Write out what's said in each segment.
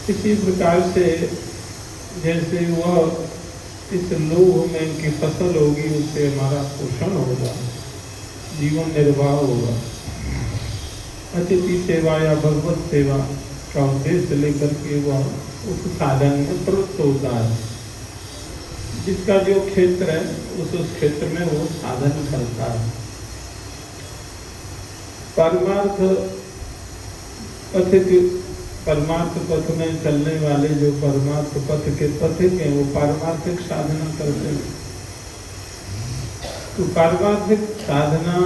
इसी प्रकार से जैसे वह इस लोभ में की फसल होगी, उससे हमारा पोषण होगा, जीवन निर्वाह होगा। अतिथि सेवा या भगवत सेवा का उद्देश्य लेकर के वह उस साधन में प्रवृत्त होता है। जिसका जो क्षेत्र है उस क्षेत्र में वो साधन करता है। परमार्थ पथ में चलने वाले जो परमार्थ पथ के पथिक हैं वो पारमार्थिक साधना करते हैं। तो पारमार्थिक साधना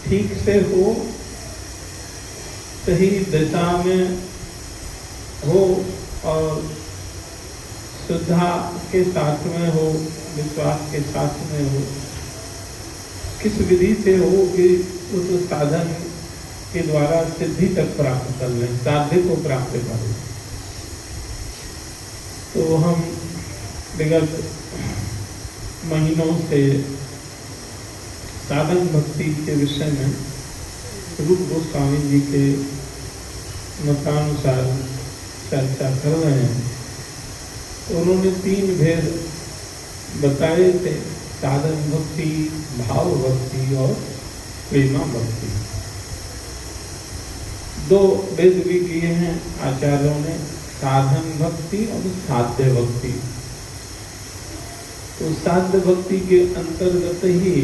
ठीक से हो, सही दिशा में हो और श्रद्धा के साथ में हो, विश्वास के साथ में हो, किस विधि से हो कि उस साधन के द्वारा सिद्धि तक प्राप्त कर लें, साध्य को प्राप्त कर लें। तो हम विगत महीनों से साधन भक्ति के विषय में रूप गोस्वामी जी के मतानुसार चर्चा कर रहे हैं। उन्होंने 3 भेद बताए थे, साधन भक्ति, भाव भक्ति और प्रेमा भक्ति। 2 भेद भी किए हैं आचार्यों ने, साधन भक्ति और साध्य भक्ति। तो साध्य भक्ति के अंतर्गत ही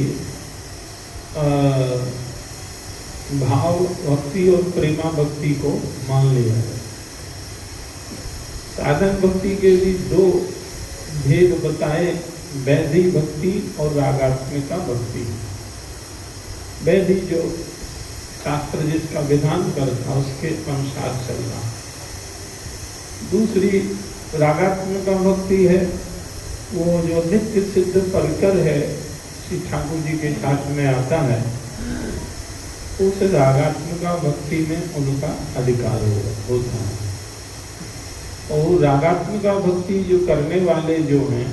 भाव भक्ति और प्रेमा भक्ति को मान लिया है। साधन भक्ति के भी 2 भेद बताए, वैधि भक्ति और रागात्मिका भक्ति। वैधि जो शास्त्र जिसका विधान करता उसके अनुसार चलना। दूसरी रागात्मिका भक्ति है, वो जो नित्य सिद्ध परिकर है, श्री ठाकुर जी के साथ में आता है, उस रागात्मिका भक्ति में उनका अधिकार होता है। और रागात्मिका भक्ति जो करने वाले जो हैं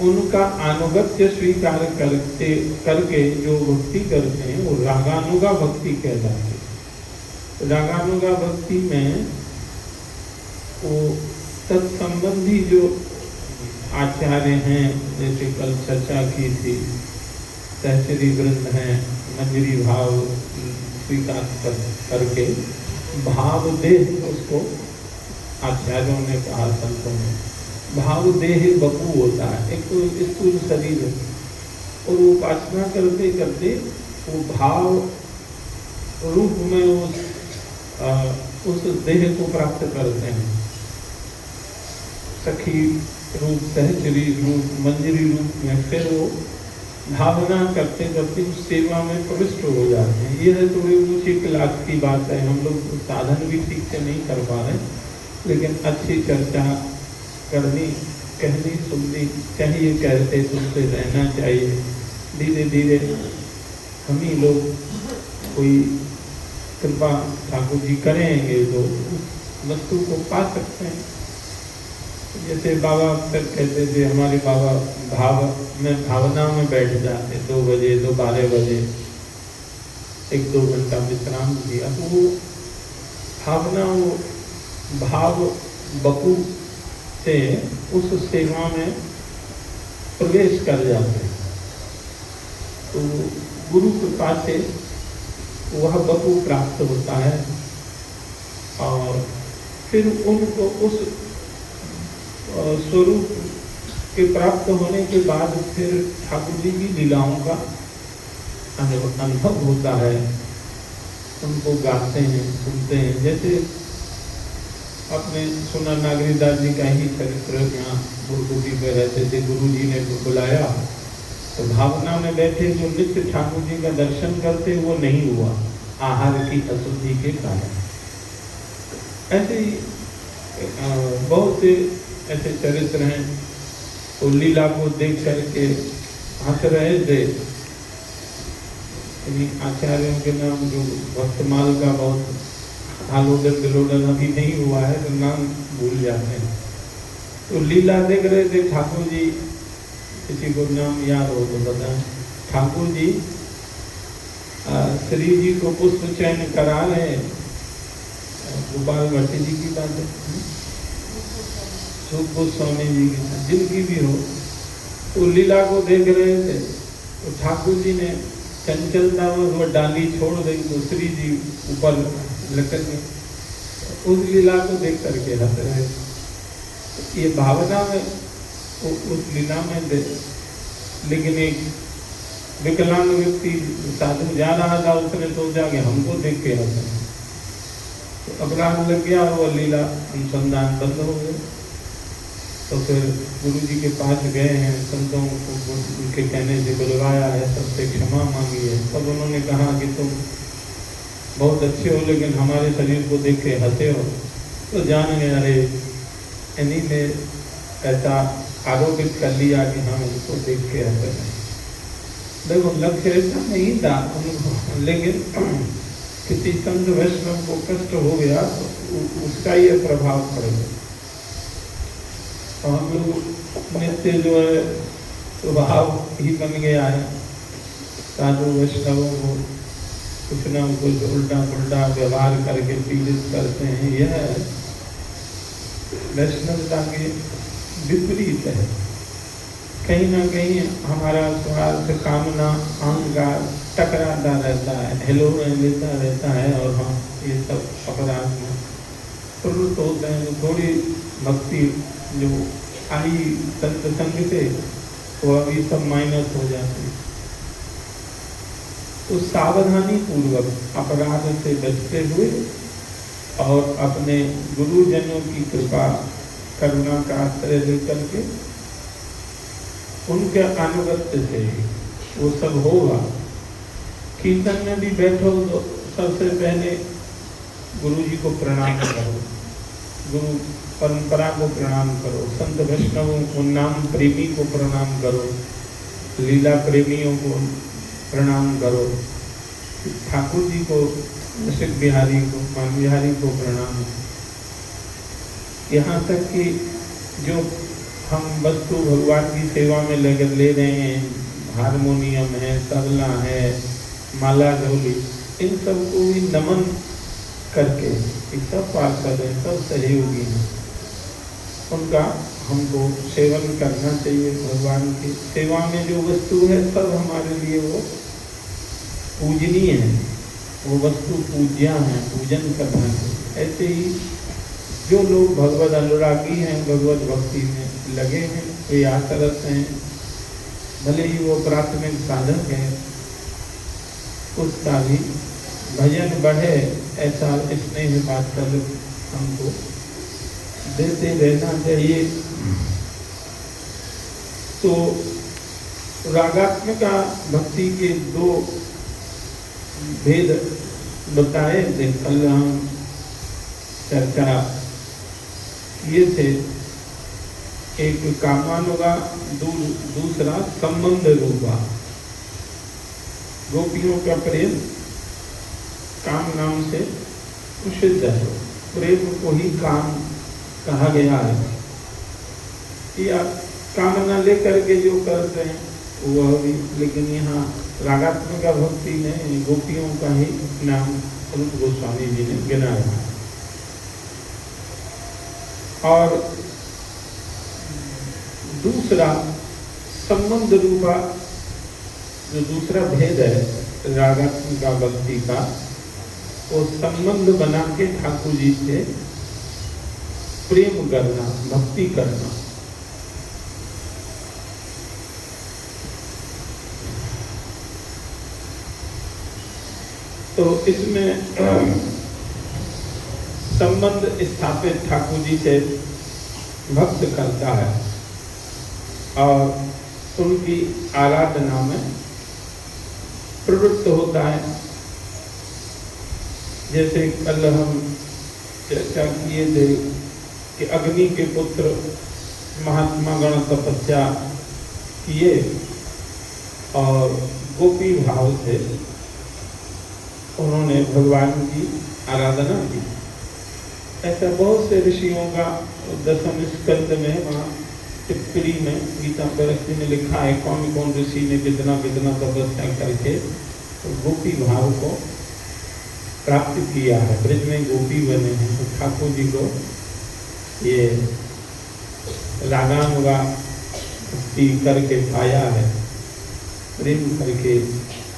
उनका अनुगत्य स्वीकार करके जो भक्ति करते हैं वो रागानुगा भक्ति कहलाती है। रागानुगा भक्ति में वो तत्संबंधी जो आचार्य हैं, जैसे कल चर्चा की थी, सहचरी वृंद हैं, मंजरी भाव स्वीकार करके भाव देह, उसको आचार्यों ने कहा, संतों ने, भाव देह बपू होता है, एक तो स्थूल शरीर है, और वो उपासना करते करते वो भाव रूप में उस देह को प्राप्त करते हैं। सखी रूप, सहचरी रूप, मंजरी रूप में फिर वो भावना करते करते उस सेवा में प्रविष्ट हो जाते हैं। यह थोड़ी ऊंची क्लास की बात है, हम लोग साधन भी ठीक से नहीं कर पा रहे, लेकिन अच्छी चर्चा करनी, कहनी, सुननी चाहिए, कहते सुनते रहना चाहिए। धीरे धीरे हम ही लोग कोई कृपा ठाकुर जी करेंगे तो उस वस्तु को पा सकते हैं। जैसे बाबा अक्सर कहते थे, हमारे बाबा भावना में बैठ जाते, 2 बजे, 12 बजे 1-2 घंटा विश्राम दिया, तो वो भावना, वो भाव बपू से उस सेवा में प्रवेश कर जाते हैं। तो गुरु कृपा से वह बपू प्राप्त होता है और फिर उनको उस स्वरूप के प्राप्त होने के बाद फिर ठाकुर जी की लीलाओं का अनुभव होता है, उनको गाते हैं, सुनते हैं। जैसे आपने सुना नागरीदास जी का ही चरित्र, यहाँ गुरुकुटी पे रहते थे, गुरु जी ने बुलाया तो भावना में बैठे जो नित्य ठाकुर जी का दर्शन करते वो नहीं हुआ, आहार की अशुद्धि के कारण। ऐसे ही बहुत से ऐसे चरित्र हैं। तो लीला को देख करके हंस रहे थे। आचार्यों के नाम जो भक्तमाल का बहुत आलोडन विलोडन अभी नहीं हुआ है तो नाम भूल जाते हैं। तो लीला देख रहे थे ठाकुर जी, किसी को नाम याद हो तो बताएं। ठाकुर जी श्री जी को पुष्प चयन करा रहे, गोपाल भट्ट जी की बात है, सुख गोस्वामी जी की, जिनकी भी हो, तो लीला को देख रहे थे तो ठाकुर जी ने चंचलता में वो डाली छोड़ दी तो श्री जी ऊपर लटक गए। उस लीला को देख करके हंस रहे। ये भावना में उस लीला में दे, लेकिन एक विकलांग व्यक्ति साधु जा रहा था, उसने सोचा कि हमको देख के हंस, तो अपराध लग गया और वो लीला अनुसंधान बंद हो गया। तो फिर गुरु जी के पास गए हैं, संतों को उनके कहने से बुलवाया है, सबसे क्षमा मांगी है। तब उन्होंने कहा कि तुम बहुत अच्छे हो लेकिन हमारे शरीर को देख के हंसे हो। तो जान गए अरे इन्हीं ने ऐसा आरोपित कर लिया कि हम उसको देख के हंसे हैं। देखो लक्ष्य ऐसा नहीं था उनको, लेकिन किसी संत वैष्णव को कष्ट हो गया तो उसका ये प्रभाव पड़ेगा। हम लोग नित्य जो है स्वभाव ही बन गया है, साधु वैष्णवों को कुछ न कुछ उल्टा पुल्टा व्यवहार करके पीड़ित करते हैं। यह वैष्णवता के विपरीत है। कहीं ना कहीं हमारा स्वार्थ, कामना, अहंकार टकराता रहता है, हिलोरे लेता रहता है और हम ये सब अपराध में प्रवृत्त होते हैं। तो थोड़ी भक्ति जो आई संत संग से वो अभी सब माइनस हो जाती है। तो सावधानी पूर्वक अपराध से बचते हुए और अपने गुरुजनों की कृपा करुणा का आश्रय लेकर के उनके अनुगत्य से वो सब होगा। कीर्तन में भी बैठो तो सबसे पहले गुरु जी को प्रणाम करो, गुरु परंपरा को प्रणाम करो, संत वैष्णवों को, नाम प्रेमी को प्रणाम करो, लीला प्रेमियों को प्रणाम करो, ठाकुर जी को, रसिक बिहारी को, मान बिहारी को प्रणाम। यहाँ तक कि जो हम वस्तु भगवान की सेवा में ले रहे हैं, हारमोनियम है, तबला है, माला झोली, इन सबको भी नमन करके, सब पार्षद हैं, सब सहयोगी हैं, उनका हमको सेवन करना चाहिए। भगवान की सेवा में जो वस्तु है सब हमारे लिए वो पूजनीय है, वो वस्तु पूज्या है, पूजन करना है। ऐसे ही जो लोग भगवत अनुरागी हैं, भगवत भक्ति में लगे हैं, प्रयासरत हैं, भले ही वो प्राथमिक साधक है, उसका भी भजन बढ़े ऐसा स्नेह वात्सल्य हमको देते रहना चाहिए। तो रागात्मिका भक्ति के दो भेद बताए थे, कल हम चर्चा किए थे। एक कामानुगा, दूसरा संबंध रूपा। गोपियों का प्रेम काम नाम से प्रसिद्ध है, प्रेम को ही काम कहा गया है। या कामना लेकर के जो करते हैं वह भी, लेकिन यहाँ रागात्मक भक्ति में गोपियों का ही नाम रूप गोस्वामी जी ने गिनाया है। और दूसरा संबंध रूपा जो दूसरा भेद है रागात्मक भक्ति का, वो संबंध बना के ठाकुर जी से प्रेम करना, भक्ति करना। तो इसमें संबंध स्थापित ठाकुर जी से भक्त करता है और उनकी आराधना में प्रवृत्त होता है। जैसे कल हम चर्चा किए थे कि अग्नि के पुत्र महात्मा गण तपस्या किए और गोपी भाव से उन्होंने भगवान की आराधना की। ऐसा बहुत से ऋषियों का 10वें स्कंद में वहाँ टिप्पणी में गीता प्रवृत्ति में लिखा है कौन कौन ऋषि ने कितना कितना तपस्या करके तो गोपी भाव को प्राप्त किया है, ब्रज में गोपी बने हैं, तो ठाकुर जी को ये रागानुगा भक्ति करके पाया है, प्रेम करके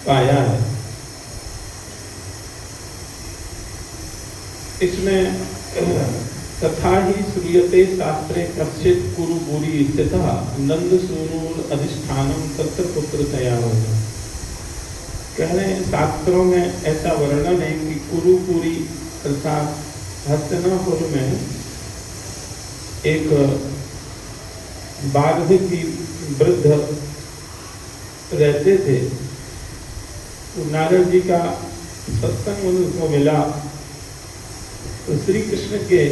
पाया है। इसमें तथा ही श्रूयते शास्त्रे कश्चित कुरु बुरी स्थितः नंद सूनुर अधिष्ठानम तत्र पुत्र तैयार होगा। कह रहे हैं शास्त्रों में ऐसा वर्णन है कि कुरुपुरी अर्थात हस्तिनापुर में एक वार्धकी वृद्ध रहते थे। तो नारद जी का सत्संग उनको मिला, तो श्री कृष्ण के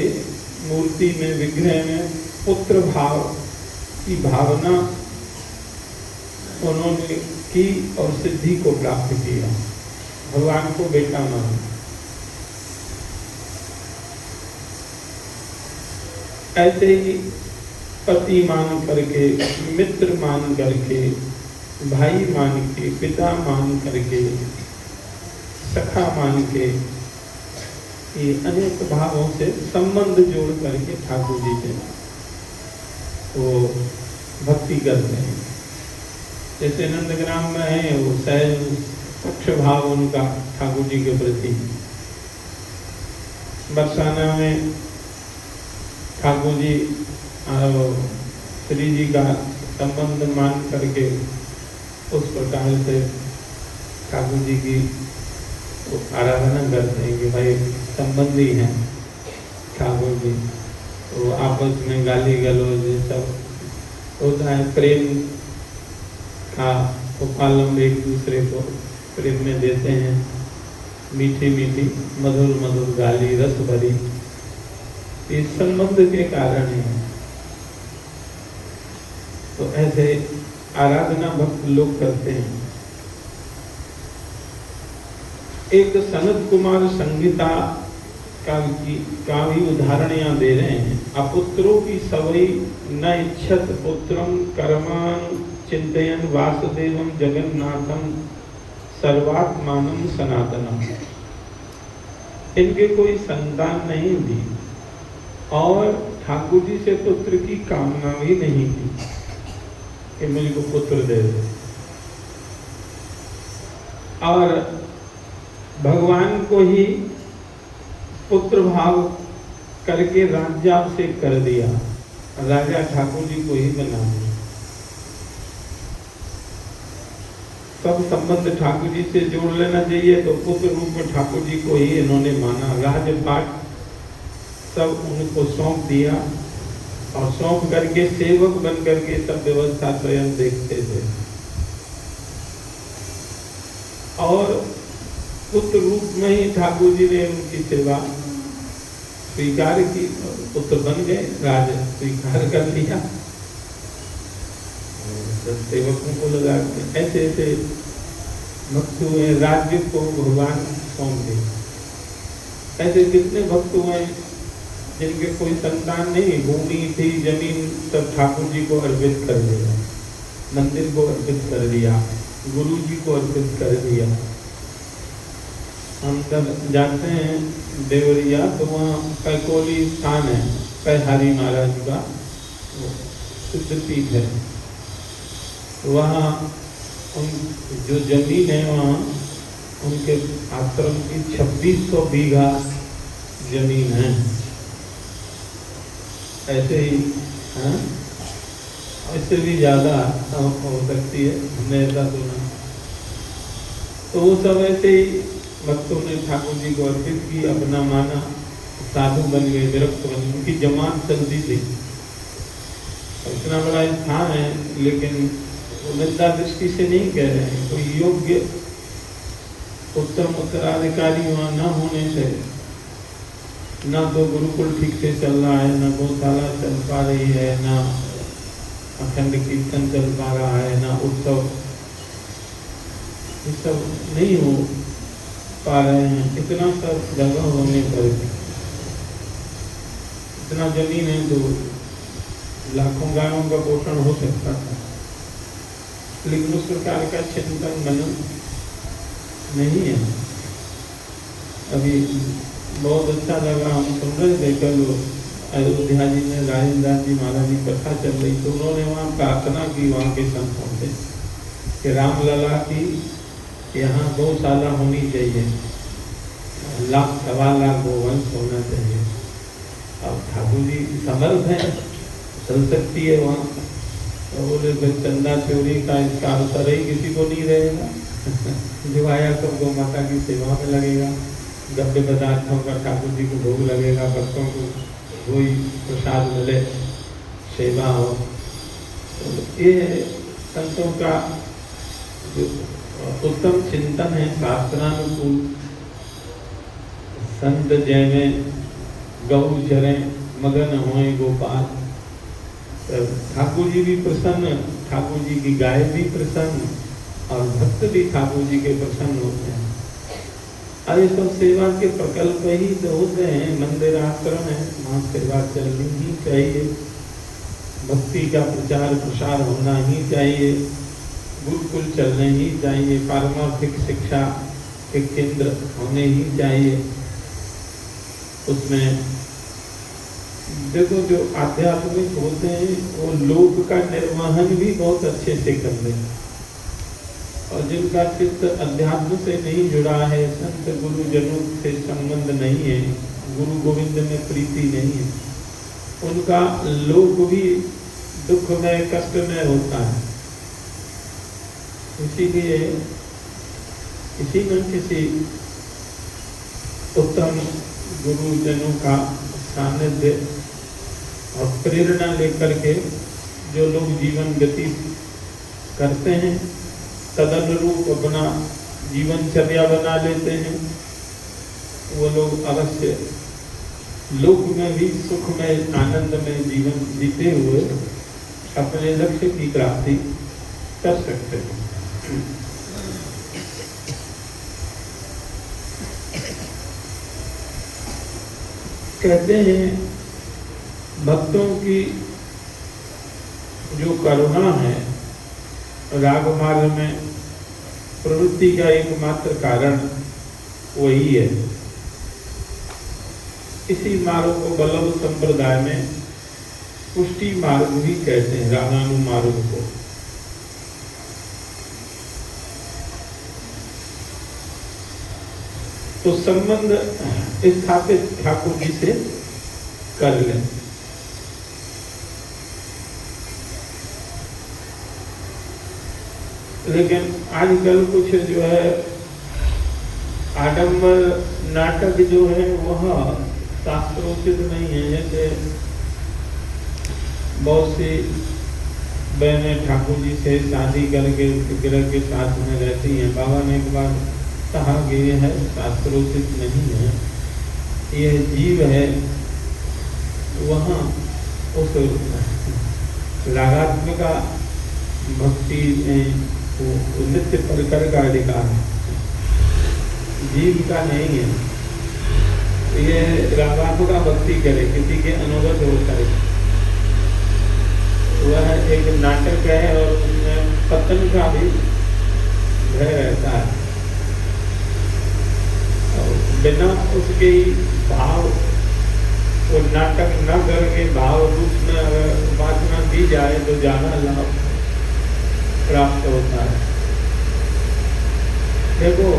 मूर्ति में, विग्रह में पुत्र भाव की भावना उन्होंने की और सिद्धि को प्राप्त किया, भगवान को बेटा माना। ऐसे ही पति मान करके, मित्र मान करके, भाई मान के, पिता मान करके, सखा मान के, ये अनेक भावों से संबंध जोड़ करके ठाकुर जी से वो भक्ति करते हैं। जैसे नंदग्राम में है वो सहज पक्ष भाव उनका ठाकुर जी के प्रति। बरसाना में ठाकुर जी और श्री जी का संबंध मान करके उस प्रकार से ठाकुर जी की आराधना करते हैं कि भाई संबंधी हैं ठाकुर जी, तो आपस में गाली गलौज सब होता है, प्रेम का उपालम एक दूसरे को प्रेम में देते हैं, मीठी मीठी मधुर मधुर गाली रस भरी, इस संबंध के कारण है। तो ऐसे आराधना भक्त लोग करते हैं। एक सनत कुमार संहिता का भी उदाहरण यहाँ दे रहे हैं। अपुत्रों की सवई न इच्छत पुत्रम कर्मान चिंतयन वासुदेवम जगन्नाथम सर्वात्मानम सनातनम। इनके कोई संतान नहीं थी और ठाकुर जी से पुत्र की कामना भी नहीं थी कि मुझको पुत्र दे दे, और भगवान को ही पुत्र भाव करके राज्याभिषेक कर दिया, राजा ठाकुर जी को ही बना दिया। सब संबंध ठाकुर जी से जोड़ लेना चाहिए, तो पुत्र रूप में ठाकुर जी को ही इन्होंने माना। राजपाट सब उनको सौंप दिया और सौंप करके सेवक बन करके सब व्यवस्था स्वयं देखते थे, और पुत्र रूप में ही ठाकुर जी ने उनकी सेवा स्वीकार की, पुत्र बन गए, राज स्वीकार कर लिया, सेवकों को लगा के ऐसे ऐसे भक्त हुए, राज्य को भगवान सौंप दे। ऐसे कितने भक्त हुए जिनके कोई संतान नहीं, भूमि थी, जमीन सब ठाकुर जी को अर्पित कर दिया, मंदिर को अर्पित कर दिया, गुरु जी को अर्पित कर दिया। हम जब जाते हैं देवरिया तो वहाँ पैकोली स्थान है, पैहारी महाराज का सिद्ध पीठ है। वहाँ उन जो जमीन है वहाँ उनके आश्रम की 2600 बीघा जमीन है। ऐसे ही है, इससे भी ज़्यादा हो सकती है, हमने ऐसा सुना। तो वो सब ऐसे ही भक्तों ने ठाकुर जी को अर्पित की, अपना माना, साधु बन गए, विरक्त बन गए, उनकी जमात चलती थी। इतना बड़ा स्थान है, लेकिन निंदा दृष्टि से नहीं कह रहे हैं, कोई योग्य उत्तराधिकारी वहाँ न होने से, न तो गुरुकुल ठीक से चल रहा है, न गौशाला चल पा रही है, न अखंड कीर्तन चल पा रहा है, न उत्सव, ये सब नहीं हो पा रहे हैं। इतना सब जगह होने पर, इतना जमीन है तो लाखों गायों का पोषण हो सकता था, लेकिन उस प्रकार का चिंतन मनन नहीं है। अभी बहुत अच्छा लगा, हम सुन रहे थे कल अयोध्या जी में राजेंद्र जी महाराज जी कथा चल रही, तो उन्होंने वहाँ प्रार्थना की वहाँ के संतों से कि रामलला की यहाँ गौशाला होनी चाहिए, 1,00,000-1.25 गोवंश होना चाहिए। अब ठाकुर जी समर्थ है, चल सकती है वहाँ, तो बोले फिर चंदा चोरी का इसका अवसर ही किसी को नहीं रहेगा जो आया सब गौ माता की सेवा में लगेगा, गद्य पदार्थों का ठाकुर जी को भोग लगेगा, भक्तों को वही प्रसाद मिले, सेवा हो। तो ये संतों का जो उत्तम चिंतन है शास्त्रानुकूल। संत जय में गौ चरे मगन होए गोपाल, ठाकुर जी भी प्रसन्न, ठाकुर जी की गाय भी प्रसन्न और भक्त भी ठाकुर जी के प्रसन्न होते हैं। अरे सब सेवा के प्रकल्प ही तो होते हैं, मंदिर आश्रम है, वहाँ सेवा चलनी ही चाहिए, भक्ति का प्रचार प्रसार होना ही चाहिए, गुरुकुल चलने ही चाहिए, पारमार्थिक शिक्षा के केंद्र होने ही चाहिए। उसमें देखो जो आध्यात्मिक होते हैं वो लोक का निर्वहन भी बहुत अच्छे से कर लेते हैं, और जिनका चित्त अध्यात्म से नहीं जुड़ा है, संत गुरुजनों से संबंध नहीं है, गुरु गोविंद में प्रीति नहीं है, उनका लोक भी दुख में कष्ट में होता है। इसीलिए किसी न किसी उत्तम गुरुजनों का सानिध्य और प्रेरणा लेकर के जो लोग जीवन व्यतीत करते हैं, तदनुरूप अपना जीवनचर्या बना लेते हैं, वो लोग अवश्य लोक में भी सुख में आनंद में जीवन जीते हुए अपने लक्ष्य की प्राप्ति कर सकते हैं। कहते हैं भक्तों की जो करुणा है राग मार्ग में प्रवृत्ति का एकमात्र कारण वही है। इसी मार्ग को बल्लभ संप्रदाय में पुष्टि मार्ग भी कहते हैं, रागानु मार्ग को। तो संबंध स्थापित ठाकुर जी से कर लें। लेकिन आजकल कुछ जो है आडंबर नाटक जो है वह शास्त्रोचित नहीं है। जैसे बहुत सी बहनें ठाकुर जी से शादी करके विग्रह के साथ में रहती हैं। बाबा ने एक बार कहा कि यह है शास्त्रोचित नहीं है, यह जीव है, वहाँ उस रागात्मिका भक्ति में वो नित्य प्रकर का अधिकार है, जीव का नहीं है। ये रागात्मिका भक्ति करे, किसी के अनुगत हो करे, वह एक नाटक है और उसमें पतन का भी भय रहता है। बिना उसके भाव वो नाटक न करके भाव रूप में अगर उपासना दी जाए तो ज्यादा लाभ प्राप्त होता है। देखो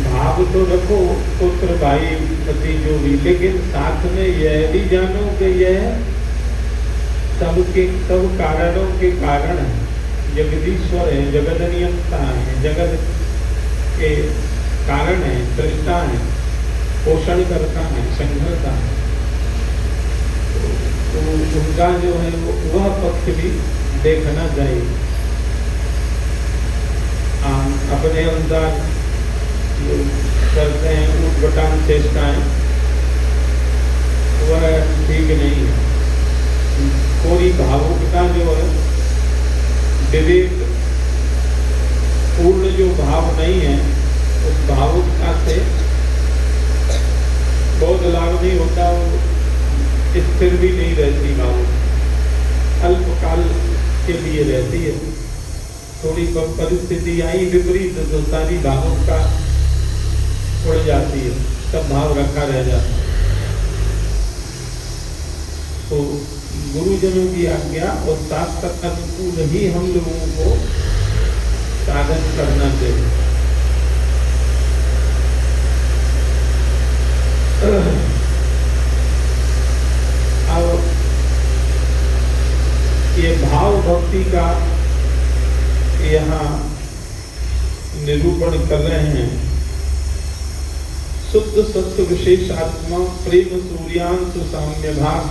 भाव तो रखो पुत्र भाई पति जो भी, लेकिन साथ में यह भी जानो कि यह सबके सब कारणों के कारण है, जगदीश्वर है, जगत नियंता है, जगत के कारण है, सृष्टा है, पोषण करता है, संघर्ता है। तो उनका जो है वह पक्ष भी देखना चाहिए। अपने अनुसार जो करते हैं उठपटांग चेष्टाएं, वह ठीक नहीं है। कोई भावुकता जो है, विवेक पूर्ण जो भाव नहीं है, उस भावुकता से बहुत लाभ नहीं होता, वो स्थिर भी नहीं रहती, भावुक अल्पकाल के लिए रहती है। थोड़ी परिस्थिति आई विपरीत तो सारी भावुकता उड़ जाती है। सब भाव रखा रह जाता। तो गुरुजनों की आज्ञा और शास्त्र अनुकूल ही हम लोगों को साधन करना चाहिए। अब ये भाव भक्ति का यहाँ निरूपण कर रहे हैं। शुद्ध सत्व विशेष आत्मा प्रेम सूर्यांश साम्य भाव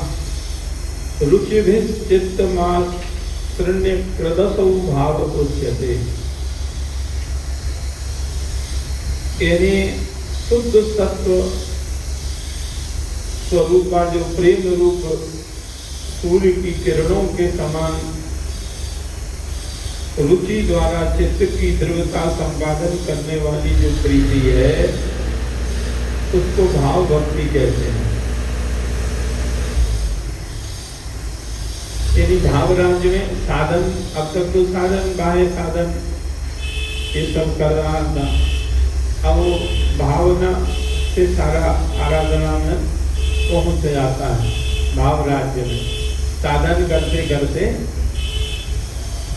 रुचिभिश्चित्त माश्रण्य कृदसौ भाव उच्यते। यानी शुद्ध सत्व स्वरूपा जो प्रेम रूप सूर्य की किरणों के समान रुचि द्वारा चित्त की दृढ़ता संपादन करने वाली जो प्रीति है उसको भाव भक्ति कहते हैं। यानी भाव राज्य में साधन, अब तक तो साधन बाह्य साधन ये सब कर रहा था, अब वो भावना से सारा आराधना में पहुंच जाता है। भाव राज्य में साधन करते करते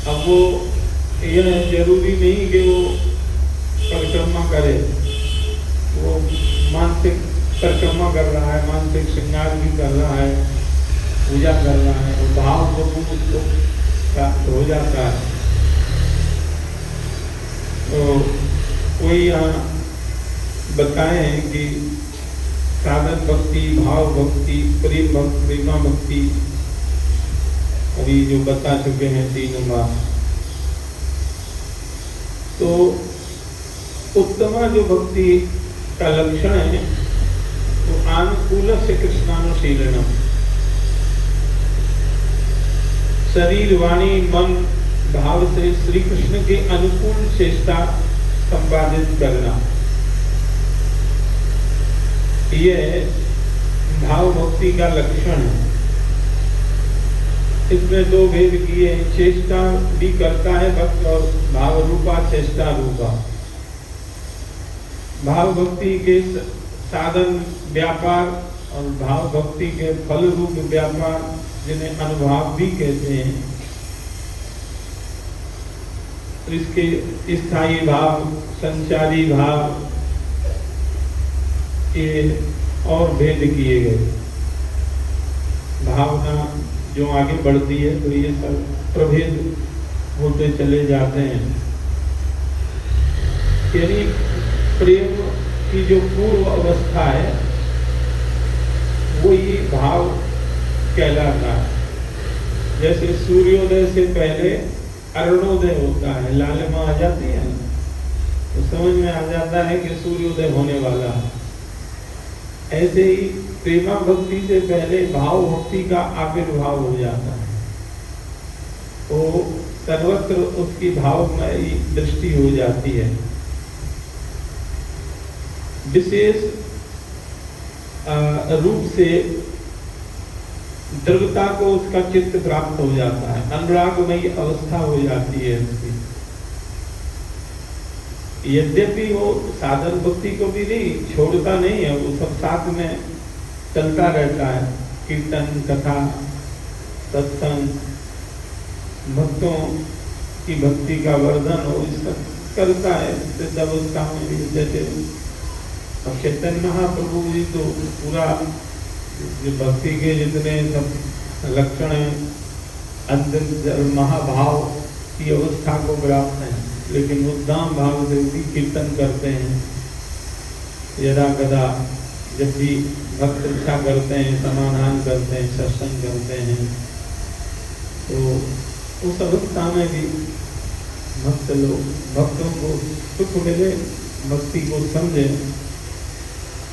अब वो यह जरूरी नहीं कि वो परिक्रमा करे, वो मानसिक परिक्रमा कर रहा है, मानसिक श्रृंगार भी कर रहा है, पूजा कर रहा है और भाव स्वरूप उसको प्राप्त हो जाता है। तो कोई यहाँ बताएं कि साधन भक्ति, भाव भक्ति, प्रेमा भक्ति अभी जो बता चुके हैं तीनों बार। तो उत्तमा जो भक्ति का लक्षण है तो अनुकूल से कृष्णानुशीलनम, शरीर वाणी मन भाव से श्री कृष्ण के अनुकूल चेष्टा संपादित करना, यह भाव भक्ति का लक्षण है। इसमें दो भेद किए हैं, चेष्टा भी करता है भक्त और भाव रूपा चेष्टा रूपा। भाव भक्ति के साधन व्यापार और भाव भक्ति के फल रूप व्यापार जिन्हें अनुभाव भी कहते हैं, इसके स्थायी भाव, संचारी भाव, ये और भेद किए गए। भावना जो आगे बढ़ती है तो ये सब प्रभेद होते चले जाते हैं। यानी प्रेम की जो पूर्व अवस्था है वो ये भाव कहलाता है। जैसे सूर्योदय से पहले अरुणोदय होता है, लालिमा आ जाती है ना, तो समझ में आ जाता है कि सूर्योदय होने वाला है। ऐसे ही प्रेमा भक्ति से पहले भाव भक्ति का आविर्भाव हो जाता है, तो सर्वत्र उसकी भावमयी दृष्टि हो जाती है। विशेष रूप से दृढ़ता को उसका चित्त प्राप्त हो जाता है, अनुरागमयी अवस्था हो जाती है उसकी। यद्यपि वो साधन भक्ति को भी नहीं छोड़ता नहीं है, वो सब साथ में चलता रहता है। कीर्तन, कथा, सत्संग, भक्तों की भक्ति का वर्धन हो, इस सब करता है सिद्ध अवस्था में भी। जैसे अब चैतन्य महाप्रभु जी तो पूरा भक्ति के जितने सब लक्षण हैं अंतिम महाभाव की अवस्था को प्राप्त है, लेकिन उद्दाम भाव से भी कीर्तन करते हैं। यदा कदा जब भी भक्त इच्छा करते हैं, समाधान करते हैं, सत्संग करते हैं, तो उस अवस्था में भी भक्त लोग भक्तों को सुख मिले, भक्ति को समझे,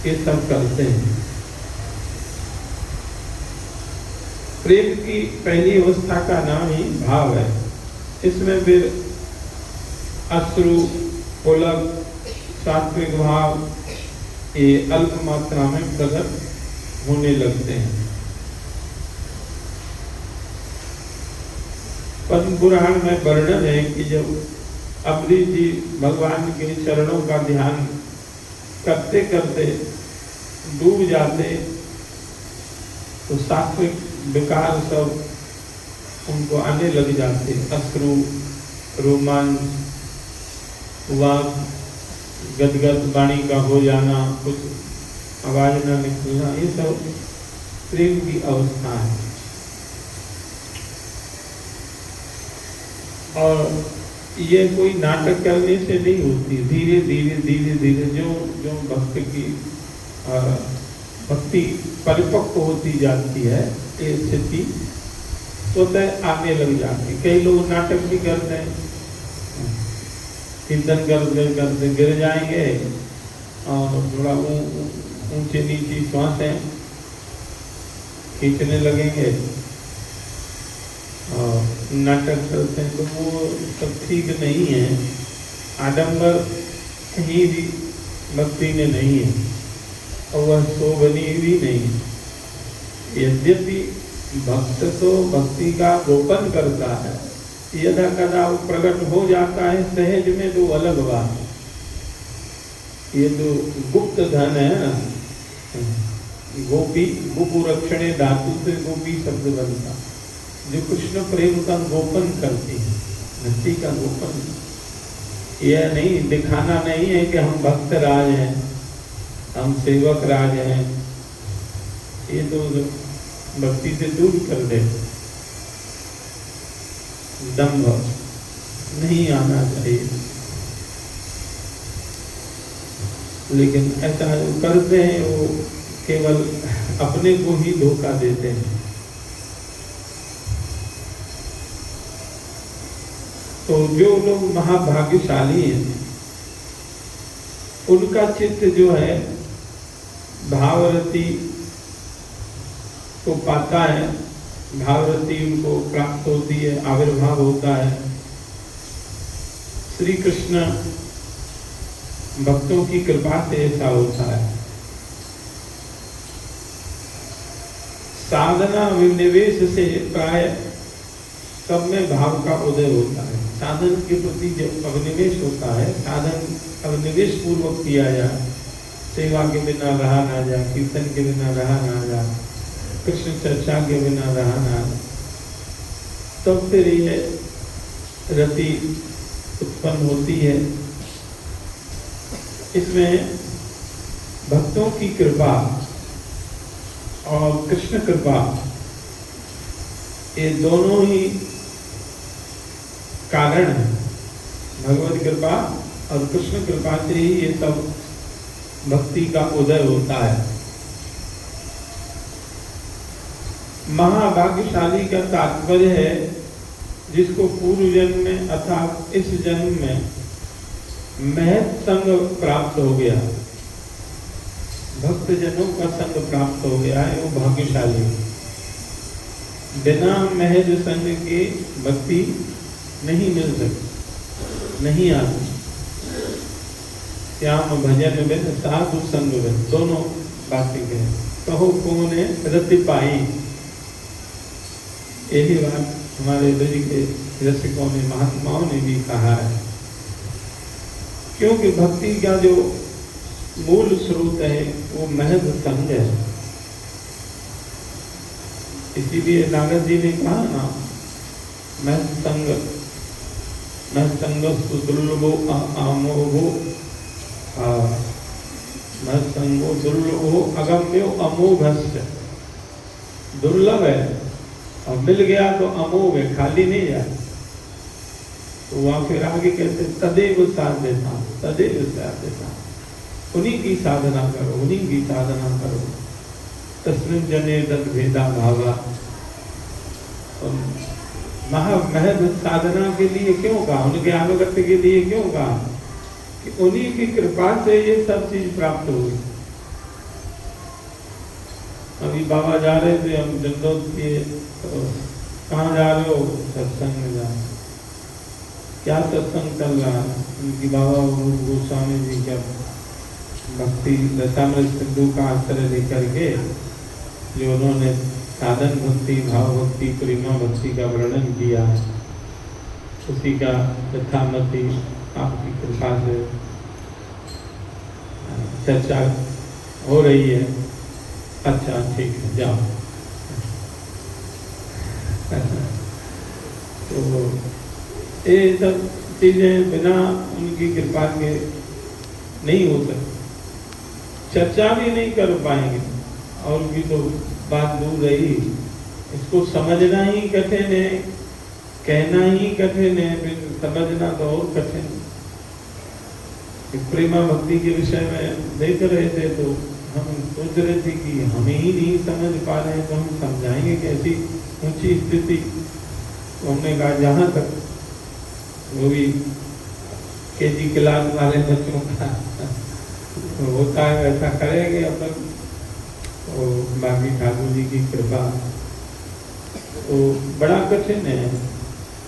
ये सब करते हैं। प्रेम की पहली अवस्था का नाम ही भाव है। इसमें फिर अश्रु, पुलक, सात्विक भाव ये अल्प मात्रा में प्रकट होने लगते हैं। पद्म पुराण में वर्णन है कि जब अम्बरीश जी भगवान के चरणों का ध्यान करते करते डूब जाते तो सात्विक विकार सब उनको आने लग जाते, अश्रु, रोमांच, वाक गदगद वाणी का हो जाना, कुछ आवाज ना निकलना, ये सब प्रेम की अवस्था है। और ये कोई नाटक करने से नहीं होती, धीरे धीरे धीरे धीरे जो जो भक्त की भक्ति परिपक्व होती जाती है, ये स्थिति स्वतः आने लग जाती। कई लोग नाटक भी करते हैं, कीर्तन करते करते गिर जाएंगे और थोड़ा ऊंचे नीचे श्वासें खींचने लगेंगे और नाटक करते हैं, तो वो सब ठीक नहीं है। आडंबर कहीं भी भक्ति में नहीं है और वह शोभनीय भी नहीं। यद्यपि भक्त तो भक्ति का गोपन करता है, यदा कदा वो प्रकट हो जाता है सहज में, तो अलग बात है। ये तो गुप्त धन है ना, गोपी गोपु रक्षणे धातु से गोपी शब्द बनता, जो कृष्ण प्रेम का गोपन करती है, भक्ति का गोपन। यह नहीं दिखाना नहीं है कि हम भक्त राज हैं, हम सेवक राज हैं, ये तो भक्ति से दूर कर दे। दंभ नहीं आना चाहिए, लेकिन ऐसा जो करते हैं वो केवल अपने को ही धोखा देते हैं। तो जो लोग महाभाग्यशाली हैं, उनका चित्त जो है भावरती को पाता है, भावरती उनको प्राप्त होती है, आविर्भाव होता है। श्री कृष्ण भक्तों की कृपा से ऐसा होता है। साधना विनिवेश से प्राय सब में भाव का उदय होता है। साधन के प्रति जब अभिनिवेश होता है, साधन अभिनिवेश पूर्वक किया जाए, सेवा के बिना रहा ना जा, कीर्तन के बिना रहा ना जा, कृष्ण चर्चा के बिना रहा ना, तब फिर ये रति उत्पन्न होती है। इसमें भक्तों की कृपा और कृष्ण कृपा, ये दोनों ही कारण है। भगवत कृपा और कृष्ण कृपा से ही ये सब भक्ति का उदय होता है। महाभाग्यशाली का तात्पर्य है जिसको पूर्व जन्म में अर्थात इस जन्म में महत संग प्राप्त हो गया, भक्त जनों का संग प्राप्त हो गया है, वो भाग्यशाली। बिना महज संग के भक्ति नहीं मिल सकती, नहीं आती। श्याम भजन बिन साधु संग बिन, दोनों बातें कहें। कहो कौन है रति पाई, यही बात हमारे ब्रज के रसिकों ने, महात्माओं ने भी कहा है। क्योंकि भक्ति का जो मूल स्रोत है वो महज संग है। इसीलिए नारद जी ने कहा ना, महज संग, महज संगस्तु दुर्लभो अमोघो, महज संगो दुर्लभो अगम्यो अमोघस्य। दुर्लभ है और मिल गया तो अमोघ है, खाली नहीं जाए। तो वहां फिर आगे कहते तदेव साध्यता, तदेव साध्यता, उन्हीं की साधना करो, उन्हीं की साधना करो। तस्मिन् जने तद भेदा भावा। महज साधना के लिए क्यों कहा, उनके अनुगत्य के लिए क्यों कहा, कि उन्हीं की कृपा से ये सब चीज प्राप्त हुई। अभी बाबा जा रहे थे, हम दंडोत किए, तो कहाँ जा रहे हो, सत्संग में जा रहे। क्या सत्संग चल रहा है, उनकी बाबा गोस्वामी जी का भक्ति दशामृत सिंधु का आश्रय लेकर के जो उन्होंने साधन भक्ति, भाव भक्ति, प्रेमा भक्ति का वर्णन किया, उसी का यथामति आपकी कृपा से चर्चा हो रही है, अच्छा ठीक है जाओ। तो ये सब चीजें बिना उनकी कृपा के नहीं हो सकती, चर्चा भी नहीं कर पाएंगे और भी तो बात दूर रही। इसको समझना ही कठिन है, कहना ही कठिन है, फिर समझना तो और कठिन। प्रेमा भक्ति के विषय में देख रहे थे तो हम सोच रहे थे कि हमें ही नहीं समझ पा रहे हैं तो हम समझाएंगे कैसी ऊंची स्थिति। तो हमने कहा जहाँ तक वो भी केजी क्लास वाले बच्चों का होता है वैसा करेंगे अपन। तो बाकी ठाकुर जी की कृपा तो बड़ा कठिन है।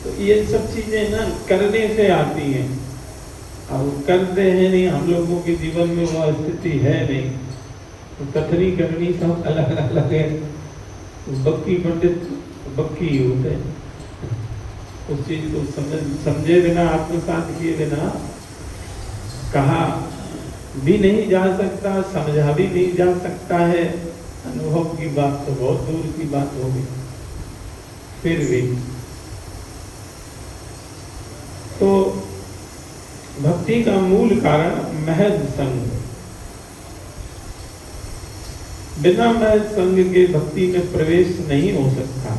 तो ये सब चीजें ना करने से आती हैं, अब करते हैं नहीं, हम लोगों के जीवन में वह स्थिति है नहीं। तो कथनी करनी सब अलग अलग है। बक्की पंडित बक्की ही होते हैं, उस चीज को समझे बिना, आत्मसात किए बिना कहा भी नहीं जा सकता, समझा भी नहीं जा सकता है। अनुभव की बात तो बहुत दूर की बात होगी। फिर भी तो भक्ति का मूल कारण महज संग। बिना महज संग के भक्ति में प्रवेश नहीं हो सकता।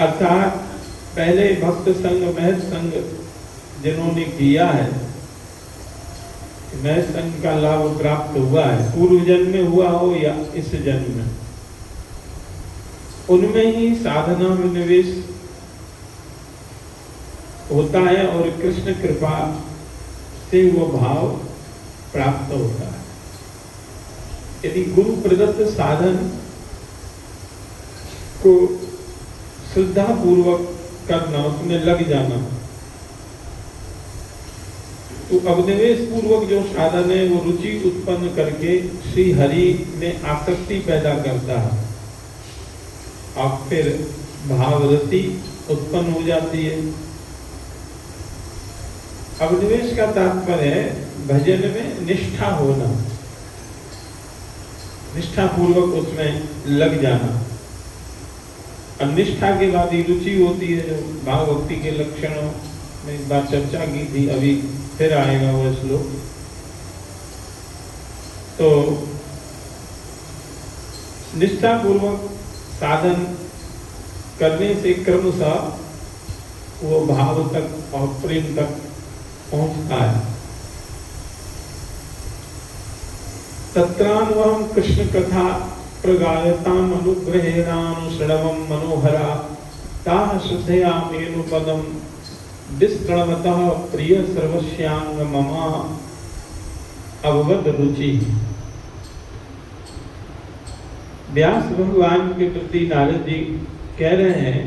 अर्थात पहले भक्त संग महज संग जिन्होंने किया है, महज संग का लाभ प्राप्त हुआ है, पूर्व जन्म में हुआ हो या इस जन्म में, उनमें ही साधना में निवेश होता है और कृष्ण कृपा से वो भाव प्राप्त होता है। यदि गुरु प्रदत्त साधन को श्रद्धा पूर्वक करना, उसमें लग जाना, तो अवनिवेश पूर्वक जो साधन है वो रुचि उत्पन्न करके श्री हरि में आसक्ति पैदा करता है और फिर भावरति उत्पन्न हो जाती है। अवनिवेश का तात्पर्य है भजन में निष्ठा होना, निष्ठा पूर्वक उसमें लग जाना। और निष्ठा के बाद ही रुचि होती है, जो भाव भक्ति के लक्षणों में एक बार चर्चा की थी, अभी फिर आएगा वह श्लोक। तो निष्ठा पूर्वक साधन करने से क्रमशः वो भाव तक और प्रेम तक पहुंचता है। तत्रान्वहं कृष्ण कथा प्रगायताम अनुग्रहेणानुश्रवम मनोहरा ताः श्रद्धया मेनुपदम विस्तृणवतः प्रिय सर्वस्यांग ममा अवगत रुचि। व्यास भगवान के प्रति नारद जी कह रहे हैं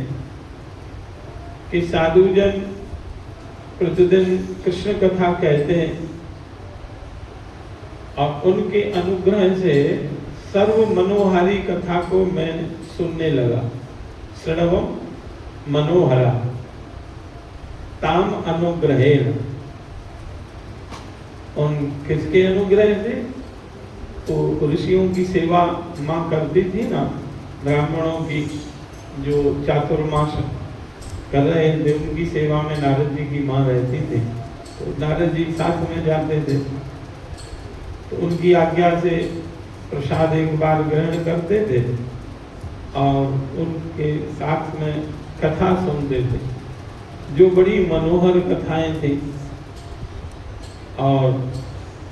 कि साधुजन प्रतिदिन कृष्ण कथा कहते हैं और उनके अनुग्रह से सर्व मनोहारी कथा को मैं सुनने लगा। श्रवम मनोहरा ताम अनुग्रहेण, उन किसके अनुग्रह से? तो ऋषियों की सेवा माँ करती थी ना, ब्राह्मणों की जो चातुर्मास कर रहे थे उनकी सेवा में नारद जी की माँ रहती थी। तो नारद जी साथ में जाते थे, तो उनकी आज्ञा से प्रसाद एक बार ग्रहण करते थे और उनके साथ में कथा सुनते थे, जो बड़ी मनोहर कथाएं थी। और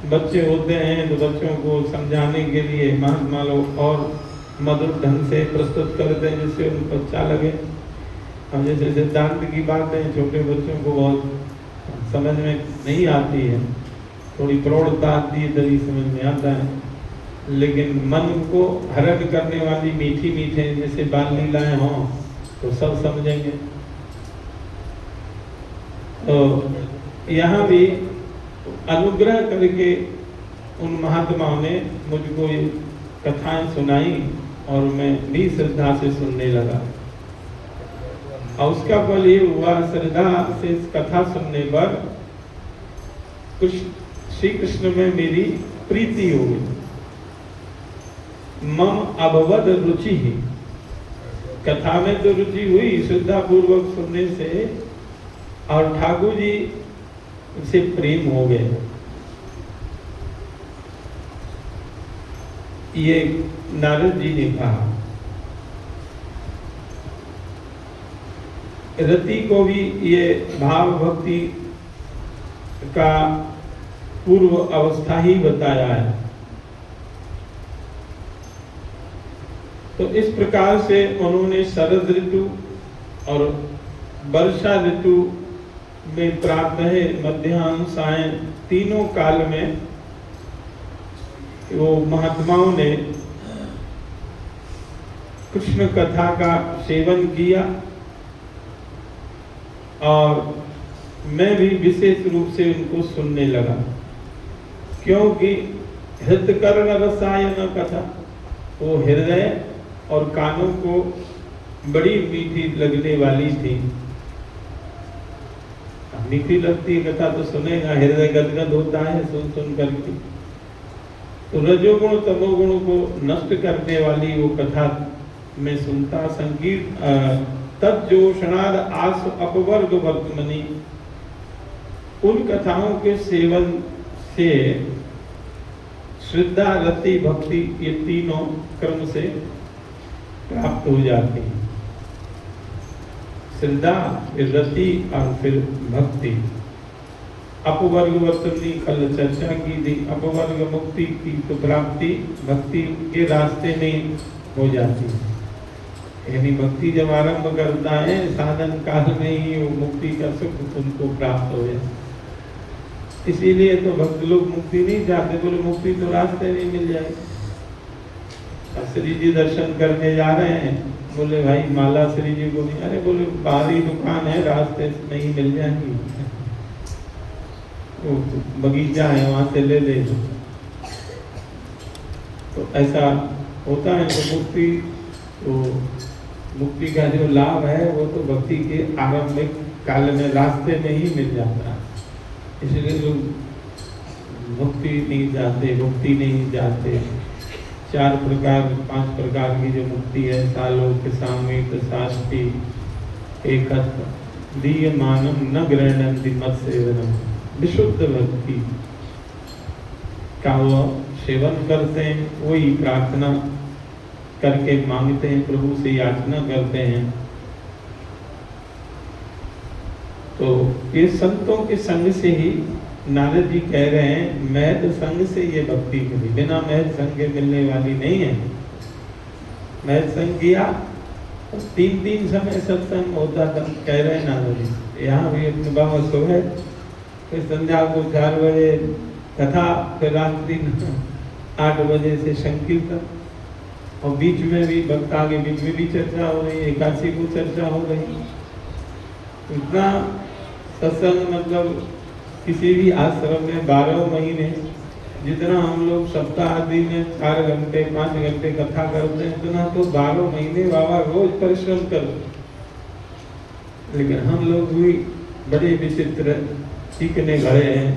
बच्चे होते हैं तो बच्चों को समझाने के लिए महात्मा लोग और मधुर ढंग से प्रस्तुत करते हैं जिससे उनको अच्छा लगे। अब जैसे सिद्धांत की बातें छोटे बच्चों को बहुत समझ में नहीं आती है, थोड़ी प्रौढ़ता आती है तभी समझ में आता है, लेकिन मन को हरण करने वाली मीठी मीठे जैसे बाल लीलाएं हों तो सब समझेंगे। तो यहाँ भी अनुग्रह करके उन महात्माओं ने मुझको ये कथाएं सुनाई और मैं भी श्रद्धा से सुनने लगा। और उसका फल ये हुआ, श्रद्धा से कथा सुनने पर कुछ श्री कृष्ण में मेरी प्रीति हो गई। मम अभवद रुचि ही, कथा में तो रुचि हुई श्रद्धा पूर्वक सुनने से, और ठाकुर जी से प्रेम हो गया। ये नारद जी ने कहा। रति को भी ये भाव भक्ति का पूर्व अवस्था ही बताया है। तो इस प्रकार से उन्होंने शरद ऋतु और वर्षा ऋतु में प्रातः मध्याह्न सायं तीनों काल में वो महात्माओं ने कृष्ण कथा का सेवन किया, और मैं भी विशेष रूप से उनको सुनने लगा, क्योंकि हृदकर्ण रसायन कथा वो हृदय और कानों को बड़ी मीठी लगने वाली थी। मीठी लगती है कथा तो सुनेगा, हृदय गदगद होता है सुन सुन करके। तो रजोगुण तमोगुण को नष्ट करने वाली वो कथा में सुनता। संकीर्त तज्जोषणाद आस अपवर्ग वर्तमनी, उन कथाओं के सेवन से श्रद्धा रति भक्ति ये तीनों क्रम से प्राप्त हो जाती है। श्रद्धा, फिर रति और फिर भक्ति। अपवर्ग वर्तनी कल चर्चा की थी। अपवर्ग मुक्ति की तो प्राप्ति भक्ति के रास्ते में हो जाती है, यानी भक्ति जब आरंभ करता है साधन काल में ही वो मुक्ति का सुख उनको प्राप्त हो जाए। इसीलिए तो भक्त लोग मुक्ति नहीं चाहते, बोले मुक्ति तो रास्ते में मिल जाए। श्री जी दर्शन करने जा रहे हैं, बोले भाई माला श्री जी को नहीं, अरे बोले बाहरी दुकान है रास्ते में ही मिल जाएंगी, वो बगीचा है वहां से ले ले। तो ऐसा होता है। तो मुक्ति का जो लाभ है वो तो भक्ति के आरंभिक काल में रास्ते में ही मिल जाता है। इसलिए लोग मुक्ति नहीं जाते, मुक्ति नहीं जाते। 4 प्रकार 5 प्रकार की जो मुक्ति है, सालोक सामयिक शास्त्री एकत्व दीयमानम न गृह्णन्ति मत सेवनम, विशुद्ध भक्ति का वो सेवन करते हैं, वही प्रार्थना करके मांगते हैं, प्रभु से याचना करते हैं। तो ये संतों के संग से ही नारद जी कह रहे हैं, महत संग से ये भक्ति मिली, बिना महत संग के मिलने वाली नहीं है। महत संग किया तो 3 समय सत्संग होता था, कह रहे हैं नारद जी। यहाँ भी अपने बाबा सुबह, फिर संध्या को 4 बजे कथा, फिर रात्रि 8 बजे से संकीर्तन, और बीच में भी भक्ता के बीच में भी चर्चा हो रही है, एकादशी को चर्चा हो रही। इतना सत्संग, मतलब किसी भी आश्रम में 12 महीने जितना हम लोग सप्ताह में 4 घंटे 5 घंटे कथा करते हैं, उतना तो 12 महीने बाबा रोज परिश्रम करते। लेकिन हम लोग भी बड़े विचित्र सीखने गए हैं।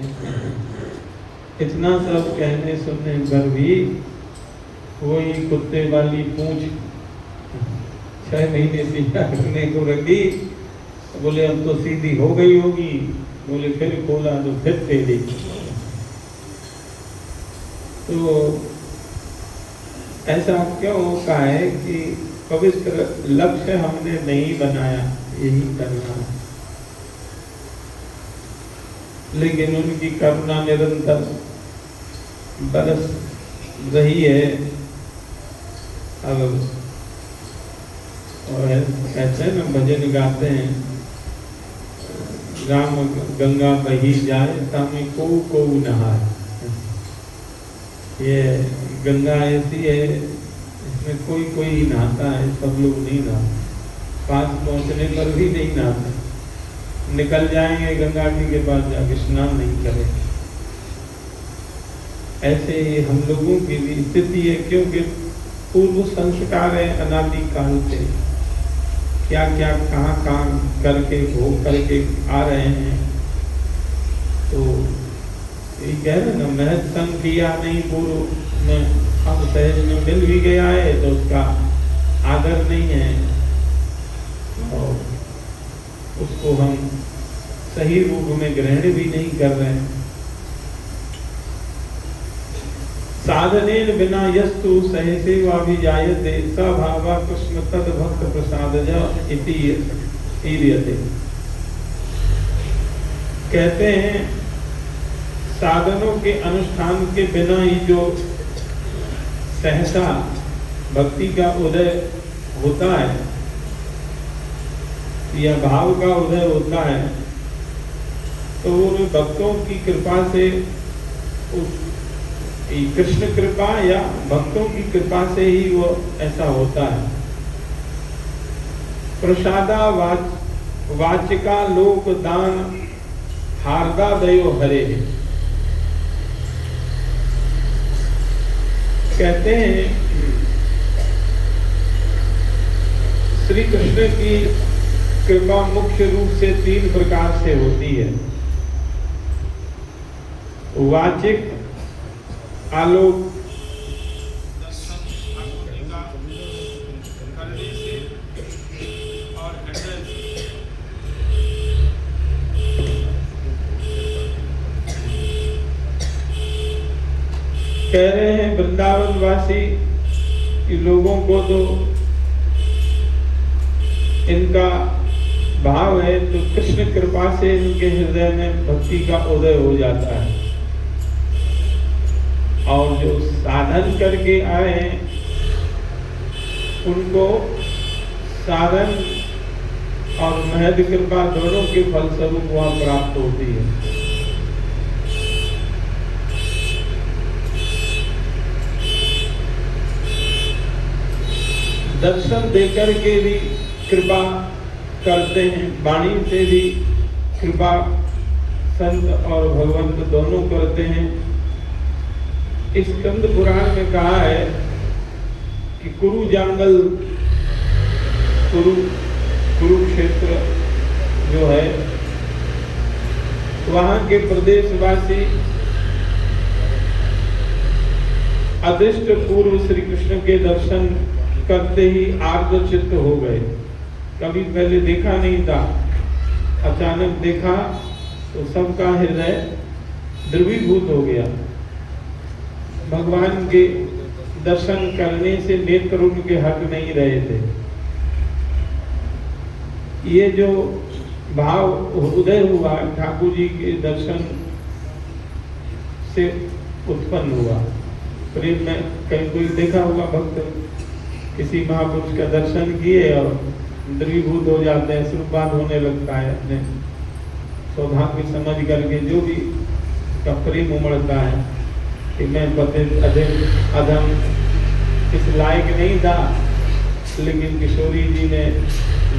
इतना सब कहने सुनने पर भी वही कुत्ते वाली पूंछ 6 महीने सीधा रखने को रखी, बोले अब तो सीधी हो गई होगी, बोले फिर खोला तो फिर टेढ़ी। तो ऐसा क्यों होता है कि पवित्र लक्ष्य हमने नहीं बनाया, यही करना है। लेकिन उनकी करुणा निरंतर बरस रही है। अब और कहते हैं ना, भजन गाते हैं, राम गंगा बही जाए तामे को नहाए। ये गंगा ऐसी है, इसमें कोई नहाता है, सब लोग नहीं नहाते। पास पहुंचने पर भी नहीं नहाते, निकल जाएंगे गंगा जी के पास, जाके स्नान नहीं करेंगे। ऐसे ही हम लोगों की भी स्थिति है, क्योंकि पूर्व संस्कार है अनादि काल से, क्या क्या कहाँ करके भोग करके आ रहे हैं। तो ये कह रहे ना, महज संग किया नहीं पूर्व में, अब सहज में मिल भी गया है तो उसका आदर नहीं है और उसको हम सही रूप में ग्रहण भी नहीं कर रहे हैं। साधनेन बिना यस्तु सहसेवा भी जायते सभावा कृष्ण तद भक्त प्रसादजा इति ईर्यते। कहते हैं साधनों के अनुष्ठान के बिना ही जो सहसा भक्ति का उदय होता है या भाव का उदय होता है, तो वो भक्तों की कृपा से, कृष्ण कृपा या भक्तों की कृपा से ही वो ऐसा होता है। प्रसादा वाचिका लोक दान हार्दा दयो हरे। कहते हैं श्री कृष्ण की कृपा मुख्य रूप से 3 प्रकार से होती है। वाचिक, आलोक करने से और कह रहे हैं वृंदावन वासी लोगों को तो इनका भाव है तो कृष्ण कृपा से इनके हृदय में भक्ति का उदय हो जाता है। और जो साधन करके आए हैं उनको साधन और महद कृपा दोनों के फलस्वरूप वहां प्राप्त होती है। दर्शन देकर के भी कृपा करते हैं, वाणी से भी कृपा संत और भगवंत दोनों करते हैं। इस स्कंद पुराण में कहा है कि कुरु जंगल, कुरुक्षेत्र जो है वहां के प्रदेशवासी अदृष्ट पूर्व श्री कृष्ण के दर्शन करते ही आर्द्रचित्त हो गए। कभी पहले देखा नहीं था, अचानक देखा तो सबका हृदय द्रवीभूत हो गया। भगवान के दर्शन करने से नेत्र उनके हट नहीं रहे थे। ये जो भाव उदय हुआ ठाकुर जी के दर्शन से उत्पन्न हुआ। प्रेम में कहीं कोई देखा होगा भक्त किसी महापुरुष का दर्शन किए और द्रवीभूत हो जाते हैं, शुरुआत होने लगता है, अपने सौभाग्य समझ करके जो भी का प्रेम उमड़ता है कि मैं पतित अधम इस लायक नहीं था, लेकिन किशोरी जी ने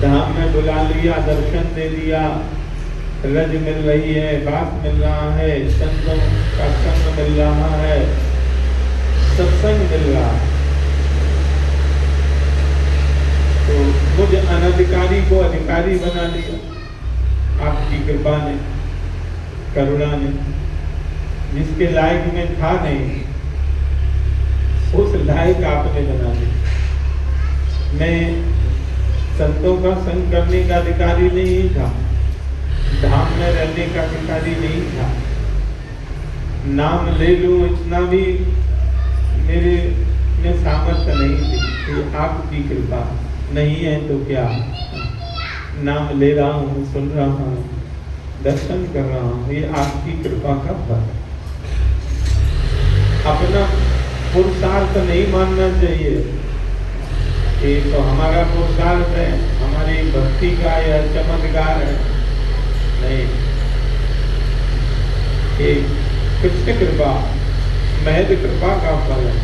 धाम में बुला लिया, दर्शन दे दिया, रज मिल रही है, बात मिल रहा है, संतों का संग मिल रहा है, सत्संग मिल रहा है। तो मुझ अनधिकारी को अधिकारी बना दिया आपकी कृपा ने, करुणा ने। जिसके लायक में था नहीं उस लायक आपने बना दिया। मैं संतों का संग करने का अधिकारी नहीं था, धाम में रहने का अधिकारी नहीं था, नाम ले लूं इतना भी मेरे में सामर्थ्य नहीं थी। ये आपकी कृपा नहीं है तो क्या, नाम ले रहा हूँ, सुन रहा हूँ, दर्शन कर रहा हूँ, ये आपकी कृपा का फल। अपना पुरुषार्थ नहीं मानना चाहिए कि तो हमारा पुरुषार्थ है, हमारी भक्ति का या चमत्कार है, नहीं। ये कृष्ण कृपा, महद कृपा का फल है,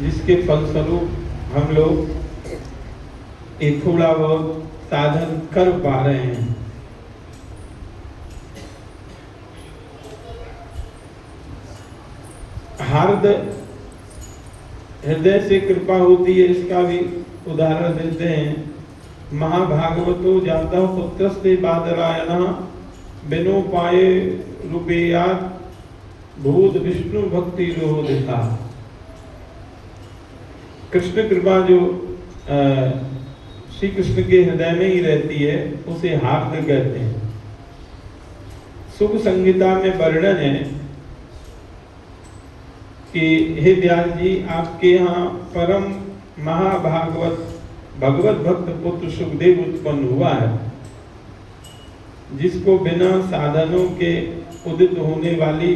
जिसके फलस्वरूप हम लोग एक थोड़ा बहुत साधन कर पा रहे हैं। हृदय से कृपा होती है, इसका भी उदाहरण देते हैं। महाभागवतो जातः पुत्रस्ते बादरायणः बिनो पाए रुपयात भूत विष्णु भक्ति लोह दिखा। कृष्ण कृपा जो श्री कृष्ण के हृदय में ही रहती है उसे हार्द कहते हैं। सुख संहिता में वर्णन है कि हे व्यास जी, आपके यहाँ परम महाभागवत भगवत भक्त पुत्र सुखदेव उत्पन्न हुआ है, जिसको बिना साधनों के उदित होने वाली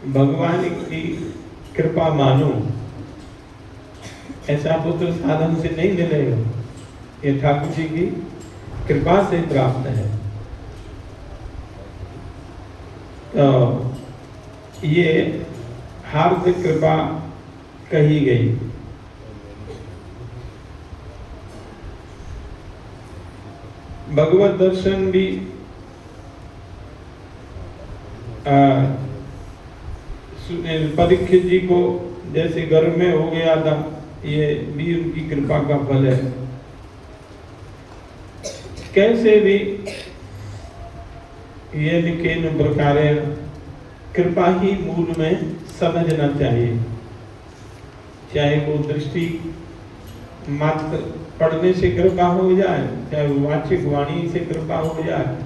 भगवान की कृपा मानो। ऐसा पुत्र साधन से नहीं मिलेगा, ये ठाकुर जी की कृपा से प्राप्त है। तो ये हार्दिक कृपा कही गई। भगवत दर्शन भी परीक्षित जी को जैसे गर्भ में हो गया था, ये भी उनकी कृपा का फल है। कैसे भी ये निकेन प्रकार कृपा ही मूल में समझना चाहिए, चाहे वो दृष्टि मात्र पढ़ने से कृपा हो जाए, चाहे वाचिक वाणी से कृपा हो जाए,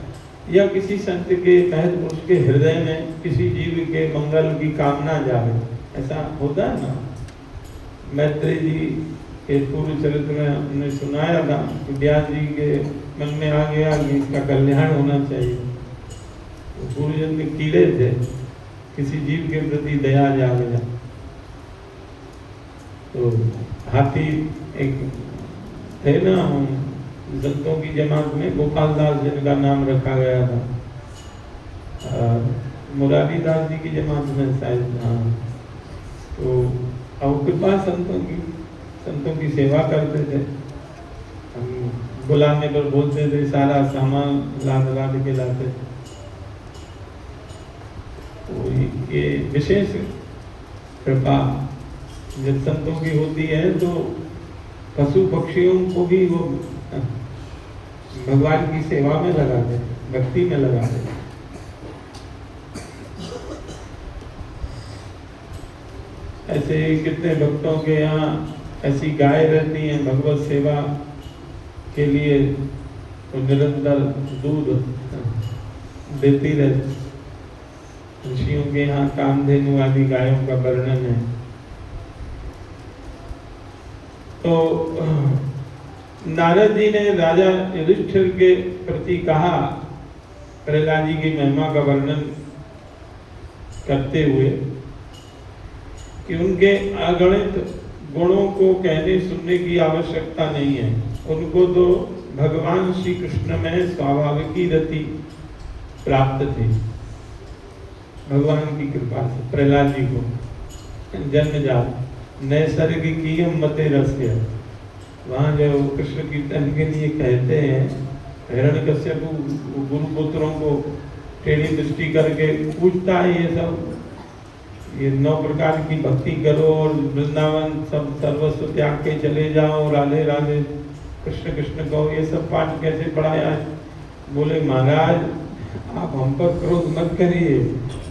या किसी संत के महत्व पुरुष के हृदय में किसी जीव के मंगल की कामना जाए। ऐसा होता है ना। मैत्री जी के पूर्व चरित्र में हमने सुनाया था कि व्यास जी के मन में आ गया कि इसका कल्याण होना चाहिए। पूर्वजन में कीड़े थे, किसी जीव के प्रति दया जाग गया तो हाथी एक थे ना, संतों की जमात में गोपाल दास जिनका नाम रखा गया था, मुरारी दास जी की जमात में शायद। हाँ, तो अब कृपा संतों की सेवा करते थे। हम बुलाने पर बोलते थे, सारा सामान लाद के लाते थे। तो ये विशेष कृपा जब संतों की होती है तो पशु पक्षियों को भी वो भगवान की सेवा में लगा दे, भक्ति में लगा दे। ऐसे कितने भक्तों के यहाँ ऐसी गाय रहती हैं भगवत सेवा के लिए, तो निरंतर दूध देती रहती। ऋषियों के यहाँ कामधेनु वाली गायों का वर्णन है। तो नारद जी ने राजा युधिष्ठिर के प्रति कहा, प्रहलाद जी की महिमा का वर्णन करते हुए, कि उनके अगणित गुणों को कहने सुनने की आवश्यकता नहीं है। उनको तो भगवान श्री कृष्ण में स्वाभाविक रति प्राप्त थी, भगवान की कृपा से। प्रहलाद जी को जन्मजात नैसर्गिक मते रस्य, वहाँ जो कृष्ण कीर्तन के लिए कहते हैं, हिरण्यकश्यप गुरु पुत्रों को टेढ़ी दृष्टि करके पूछता है ये सब, ये 9 प्रकार की भक्ति करो और वृंदावन सब सर्वस्व त्याग के चले जाओ और राधे राधे कृष्ण कृष्ण कहो, ये सब पाठ कैसे पढ़ाया है? बोले महाराज आप हम पर क्रोध मत करिए,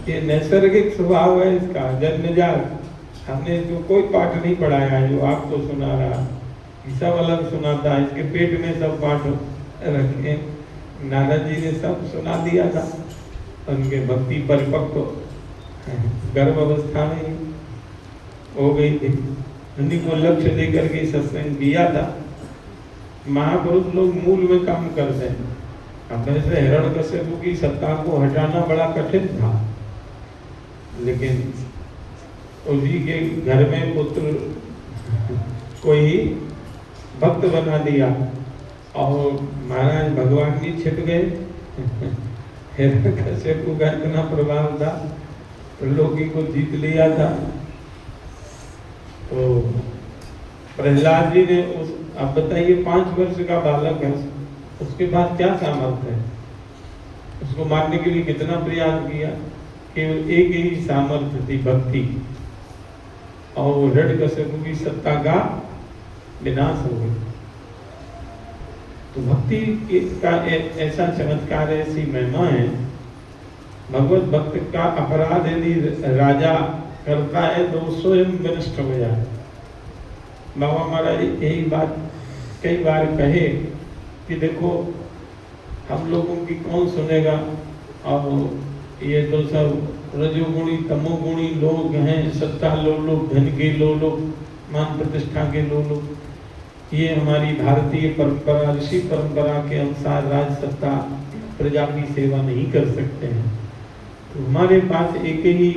ये नैसर्गिक स्वभाव है इसका, जन्मजात। हमने जो कोई पाठ नहीं पढ़ाया है जो आपको सुना रहा, सब अलग सुनाता है, इसके पेट में सब पाठ रखे। नारद जी ने सब सुना दिया था, उनके भक्ति परिपक्व गर्भ अवस्था में हो गई थी। उन्हीं को लक्ष्य लेकर के सत्संग किया था। महापुरुष लोग मूल में काम करते हैं। अब ऐसे हिरण्यकश्यप की सत्ता को हटाना बड़ा कठिन था, लेकिन उसी के घर में पुत्र को ही भक्त बना दिया और महाराज भगवान जी छिप गए। हिरण्यकश्यप का इतना प्रभाव था, त्रिलोकी को जीत लिया था। तो प्रहलाद जी ने उस, अब बताइए 5 वर्ष का बालक है, उसके बाद क्या सामर्थ्य है? उसको मारने के लिए कितना प्रयास किया, केवल एक ही सामर्थ्य थी, भक्ति। और हिरण्यकश्यप की सत्ता का विनाश हो गया। तो भक्ति का ऐसा चमत्कार है, ऐसी महिमा है। भगवत भक्त का अपराध यदि राजा करता है तो स्वयं विनष्ट हो जाए। बाबा महाराज यही बात कई बार कहे कि देखो हम लोगों की कौन सुनेगा, और ये तो सब रजोगुणी तमोगुणी लोग हैं, सत्ता लोलुप, धन के लोलुप, मान प्रतिष्ठा के लोलुप। ये हमारी भारतीय परंपरा, ऋषि परंपरा के अनुसार राज सत्ता प्रजा की सेवा नहीं कर सकते हैं। तो हमारे पास एक ही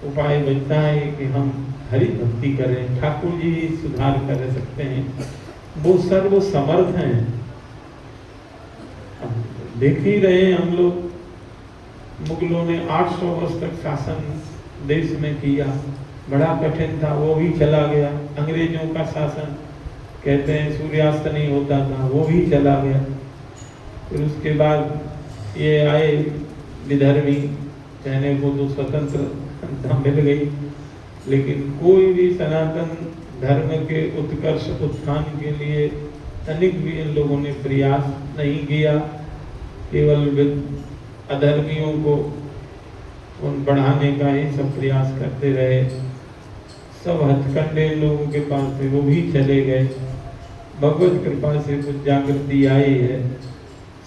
उपाय बचता है कि हम हरि भक्ति करें। ठाकुर जी सुधार कर सकते हैं, वो सर्व समर्थ हैं। देख ही रहे हैं हम लोग, मुगलों ने 800 वर्ष तक शासन देश में किया, बड़ा कठिन था, वो भी चला गया। अंग्रेजों का शासन, कहते हैं सूर्यास्त नहीं होता था, वो भी चला गया। फिर उसके बाद ये आए विधर्मी, कहने को तो स्वतंत्रता मिल गई, लेकिन कोई भी सनातन धर्म के उत्कर्ष उत्थान के लिए तनिक भी इन लोगों ने प्रयास नहीं किया। केवल अधर्मियों को उन बढ़ाने का ही सब प्रयास करते रहे। सब हथकंडे लोगों के पास थे, वो भी चले गए। भगवत कृपा से कुछ जागृति आई है,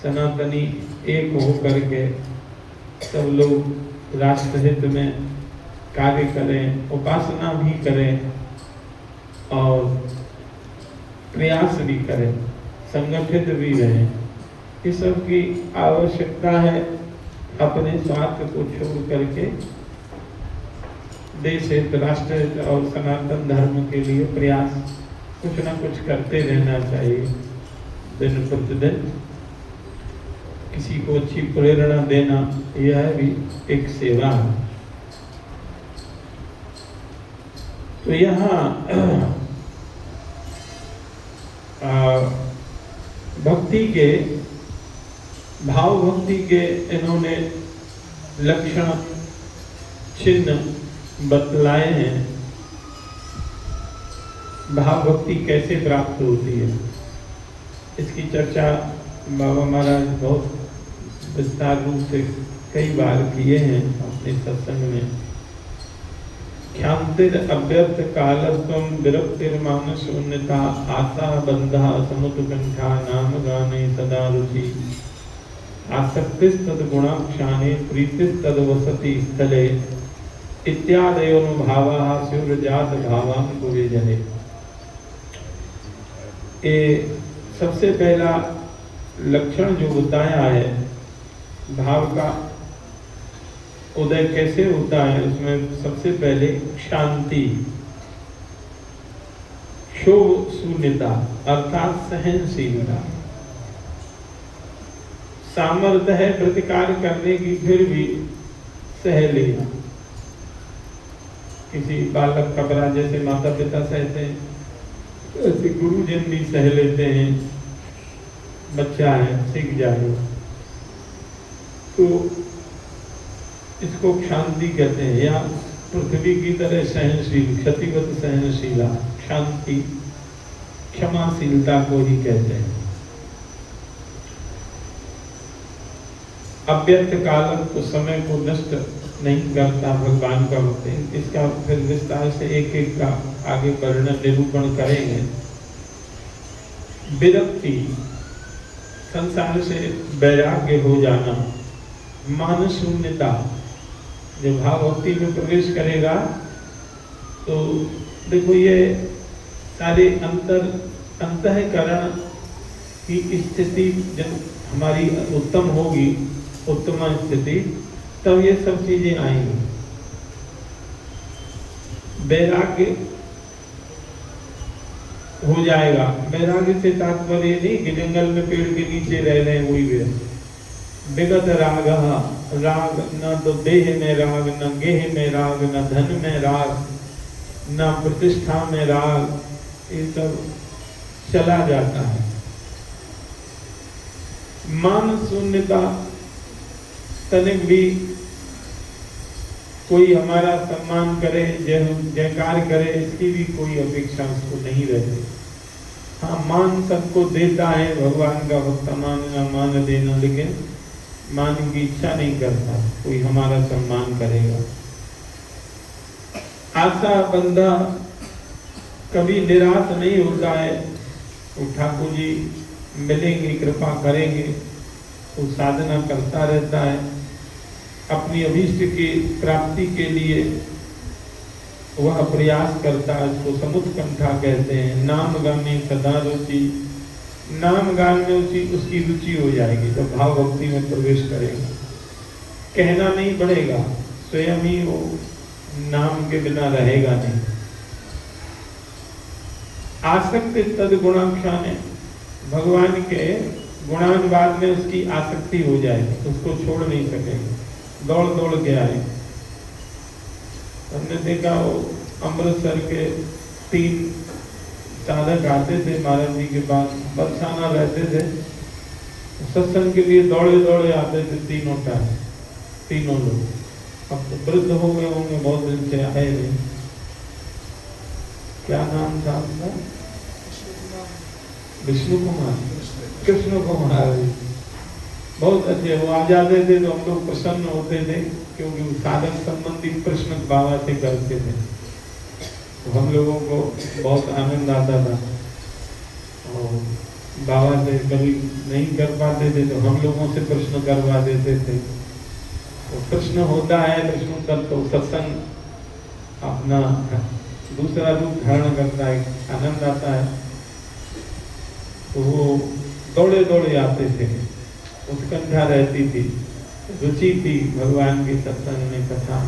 सनातनी एक हो करके सब लोग राष्ट्र हित में कार्य करें, उपासना भी करें और प्रयास भी करें, संगठित भी रहें। इस सब की आवश्यकता है। अपने स्वार्थ को छोड़ करके देश हित, राष्ट्र हित और सनातन धर्म के लिए प्रयास कुछ ना कुछ करते रहना चाहिए। दिन प्रतिदिन किसी को अच्छी प्रेरणा देना, यह भी एक सेवा है। तो यहाँ भक्ति के, भाव भक्ति के इन्होंने लक्षण चिन्ह बतलाए हैं। भाव भक्ति कैसे प्राप्त होती है, इसकी चर्चा बाबा महाराज बहुत विस्तार रूप से कई बार किए हैं अपने सत्संग में। ख्यान्तिर अव्यर्थ कालत्वम विरक्तिर मानस उन्नता आशा बंधा समुत्कंठा नाम गाने सदा रुचि आसक्तिस्तद गुणाक्षाने प्रीतिस्तद वसति स्थले इत्यादयोनुभावाः स्युर्जात भावान् गुरे जने। ये सबसे पहला लक्षण जो बताया है, भाव का उदय कैसे होता है, उसमें सबसे पहले शांति, क्षोभ शून्यता अर्थात सहनशीलता, सामर्थ्य है प्रतिकार करने की फिर भी सह लेना। किसी बालक का बड़ा जैसे माता पिता सहते हैं, ऐसे गुरुजन भी सह लेते हैं। बच्चा है, सीख जाएगा। तो इसको शांति कहते हैं, या पृथ्वी की तरह सहनशील, क्षतिवत सहनशीला, शांति क्षमाशीलता को ही कहते हैं। अव्यर्थ काल तो समय को नष्ट नहीं करता भगवान का भक्त। इसका फिर विस्तार से एक एक का आगे वर्णन निरूपण करेंगे। विरक्ति, संसार से वैराग्य हो जाना। मान शून्यता, जब भाव भक्ति में प्रवेश करेगा तो देखो ये सारे अंतःकरण की स्थिति जब हमारी उत्तम होगी, उत्तम स्थिति, तब ये सब चीजें आएंगी। वैराग्य हो जाएगा। वैराग्य से तात्पर्य नहीं कि जंगल में पेड़ के नीचे रह रहे हैं, वही विगत राग, राग न तो देह में राग, न गेह में राग, न धन में राग, न प्रतिष्ठा में राग, ये सब चला जाता है। मान शून्यता, तनिक भी कोई हमारा सम्मान करे, जयकार करे, इसकी भी कोई अपेक्षा उसको नहीं रहती। हाँ, मान सबको देता है, भगवान का भक्त मानना, मान देना, लेकिन मान की इच्छा नहीं करता कोई हमारा सम्मान करेगा। आशा बंदा कभी निराश नहीं होता है, वो ठाकुर जी मिलेंगे, कृपा करेंगे, वो साधना करता रहता है अपनी अभीष्ट की प्राप्ति के लिए, वह प्रयास करता है। उसको समुत्कंठा कहते हैं। नाम गाने सदा रुचि, नाम गान में उसकी रुचि हो जाएगी जब भाव भक्ति में प्रवेश करेगा। कहना नहीं पड़ेगा, स्वयं ही वो नाम के बिना रहेगा नहीं। आसक्ति तद गुणाक्षाने, भगवान के गुणानुवाद में उसकी आसक्ति हो जाएगी, उसको छोड़ नहीं सकेगा, दौड़ दौड़ के आए। हमने देखा वो अमृतसर के 3 साधक आते थे महाराज जी के पास, बरसाना रहते थे, सत्संग के लिए दौड़े दौड़े आते थे तीनों टाइम, तीनों लोग। अब तो वृद्ध हो गए होंगे, बहुत दिन से आए नहीं। क्या नाम था उनका? विष्णु कुमार, कृष्ण कुमार। बहुत अच्छे, वो आ जाते थे तो हम लोग प्रसन्न होते थे, क्योंकि वो साधक संबंधी प्रश्न बाबा से करते थे, तो हम लोगों को बहुत आनंद आता था। और बाबा से कभी नहीं कर पाते थे तो हम लोगों से प्रश्न करवा देते थे। तो प्रश्न होता है, प्रश्नोत्तर, तो सत्संग अपना दूसरा रूप धारण करता है, आनंद आता है। तो वो दौड़े दौड़े आते थे, उत्कंठा रहती थी, रुचि थी भगवान के सत्संग में, कथा।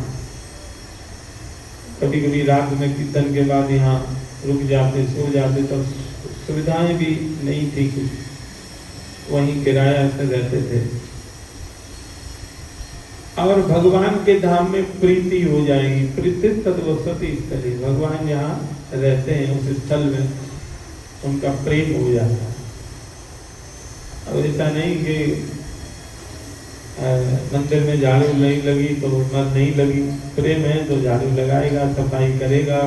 कभी कभी रात में कीर्तन के बाद यहाँ रुक जाते, सो जाते, तो सुविधाएं भी नहीं थी कुछ, वहीं किराया से रहते थे। और भगवान के धाम में प्रीति हो जाएगी, प्रीति तद्वसति स्थली, भगवान जहाँ रहते हैं उस स्थल में उनका प्रेम हो जाता है। अब ऐसा नहीं कि मंदिर में झाड़ू नहीं लगी तो मन नहीं लगी, प्रेम है तो झाड़ू लगाएगा, सफाई करेगा,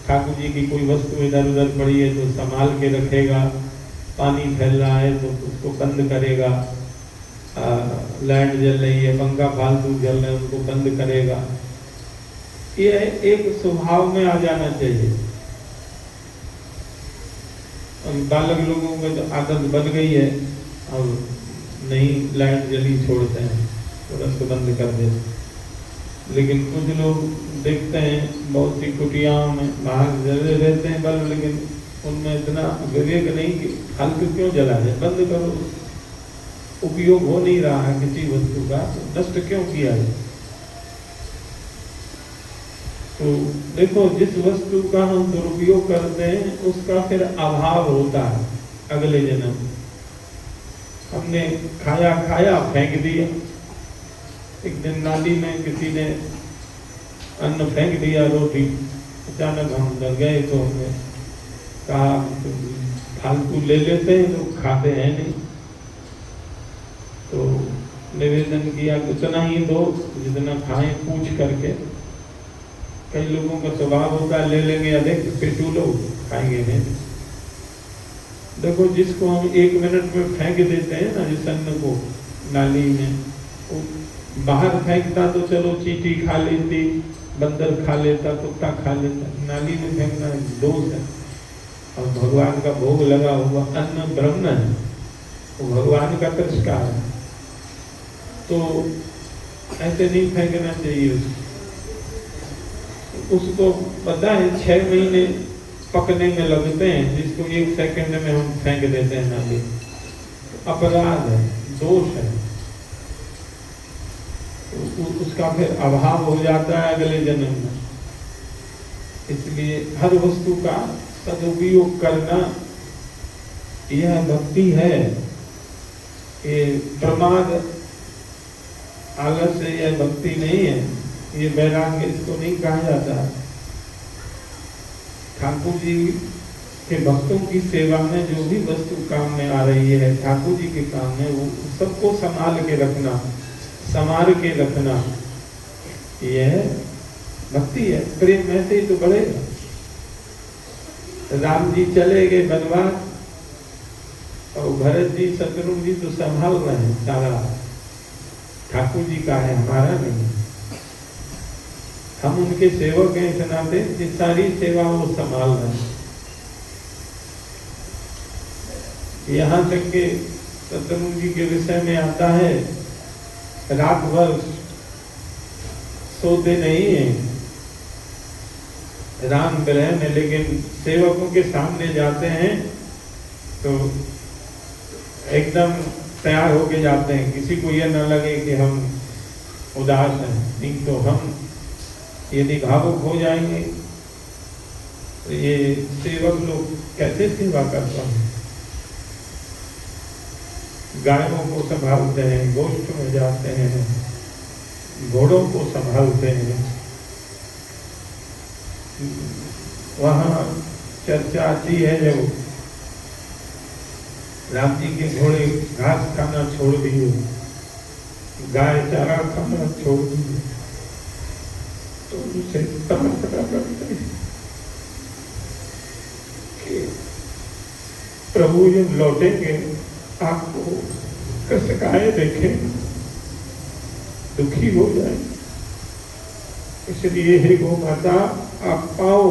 ठाकुर जी की कोई वस्तु इधर उधर पड़ी है तो संभाल के रखेगा, पानी फैल रहा है तो उसको बंद करेगा, लाइट जल रही है, पंखा फालतू जल रहे हैं उसको बंद करेगा। ये एक स्वभाव में आ जाना चाहिए। बालक लोगों में तो आदत बन गई है, और नहीं लाइट जली छोड़ते हैं, तुरंत बंद कर देते। लेकिन कुछ लोग देखते हैं बहुत सी कुटियाओं में बाहर जले रहते हैं बल्ब, लेकिन उनमें इतना विवेक नहीं कि फालतू क्यों जला है, बंद करो, उपयोग हो नहीं रहा है किसी वस्तु का, नष्ट क्यों किया है। तो देखो, जिस वस्तु का हम दुरुपयोग करते हैं उसका फिर अभाव होता है अगले जन्म। हमने खाया खाया फेंक दिया, एक दिन नाली में किसी ने अन्न फेंक दिया, रोटी, अचानक हम उधर गए तो हमने कहा फालतू ले लेते हैं, लोग खाते हैं नहीं, तो निवेदन किया उतना ही दो जितना खाएं पूछ करके। कई लोगों का स्वभाव होता है ले लेंगे अधिक, पेटू लो, खाएंगे नहीं। देखो, जिसको हम 1 मिनट में फेंक देते हैं ना, जिस अन्न को नाली में, बाहर फेंकता तो चलो चींटी खा लेती, बंदर खा लेता, कुत्ता खा लेता, नाली में फेंकना दोष है। और भगवान का भोग लगा हुआ अन्न ब्रह्म है, वो भगवान का तिरस्कार है, तो ऐसे नहीं फेंकना चाहिए। उसको पता है 6 महीने पकने में लगते हैं, जिसको 1 सेकंड में हम फेंक देते हैं नाली, अपराध है, दोष है, उसका फिर अभाव हो जाता है अगले जन्म में। इसलिए हर वस्तु का सदुपयोग करना यह भक्ति है। ये प्रमाद आलस्य यह भक्ति नहीं है, ये वैराग्य इसको नहीं कहा जाता। ठाकुर जी के भक्तों की सेवा में जो भी वस्तु काम में आ रही है, ठाकुर जी के काम में, वो सबको संभाल के रखना, संवार के रखना, यह भक्ति है। प्रेम ऐसे ही तो बढ़ेगा। राम जी चले गए बनवास और भरत जी शत्रुघ्न जी तो संभाल रहे हैं, सारा ठाकुर जी का है, हमारा नहीं। हम उनके सेवक हैं इस नाते, ये सारी सेवा वो संभाल रहे हैं। यहाँ तक के शत्रुघ्न जी के विषय में आता है, रात भर सोते नहीं है राम ग्रहण है, लेकिन सेवकों के सामने जाते हैं तो एकदम तैयार होके जाते हैं, किसी को यह न लगे कि हम उदास हैं। नहीं तो हम यदि भावुक हो जाएंगे तो ये सेवक लोग कैसे सेवा कर पाएंगे। गायों को संभालते हैं, गोष्ठ में जाते हैं, घोड़ों को संभालते हैं। वहाँ चर्चा आती है जब राम जी के घोड़े घास खाना छोड़ दिए, गाय चारा खाना छोड़ दिए, तो उनसे तमस्या करते हैं कि प्रभु जब लौटेंगे आपको कसकाए देखें, दुखी हो जाए। इसलिए हे गो माता आप पाओ,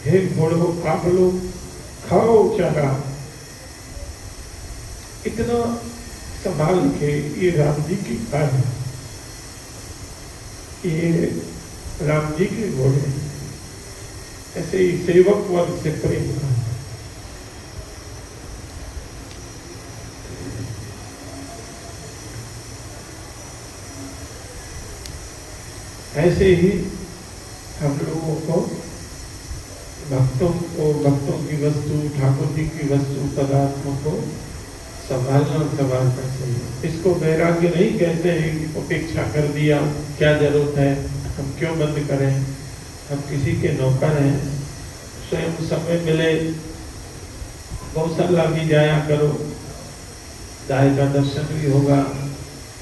हे घोड़ो आप लोग खाओ चारा। इतना संभाल के ये राम जी की बात है, ये राम जी के घोड़े। ऐसे ही सेवक वर्ग से प्रेम का, ऐसे ही हम लोगों को भक्तों की वस्तु, ठाकुर जी की वस्तु पदार्थों को संभालना चाहिए। इसको वैराग्य नहीं कहते हैं कि उपेक्षा कर दिया, क्या जरूरत है, हम क्यों बंद करें, हम किसी के नौकर हैं। स्वयं समय मिले गौशाला भी जाया करो, गाय का दर्शन भी होगा,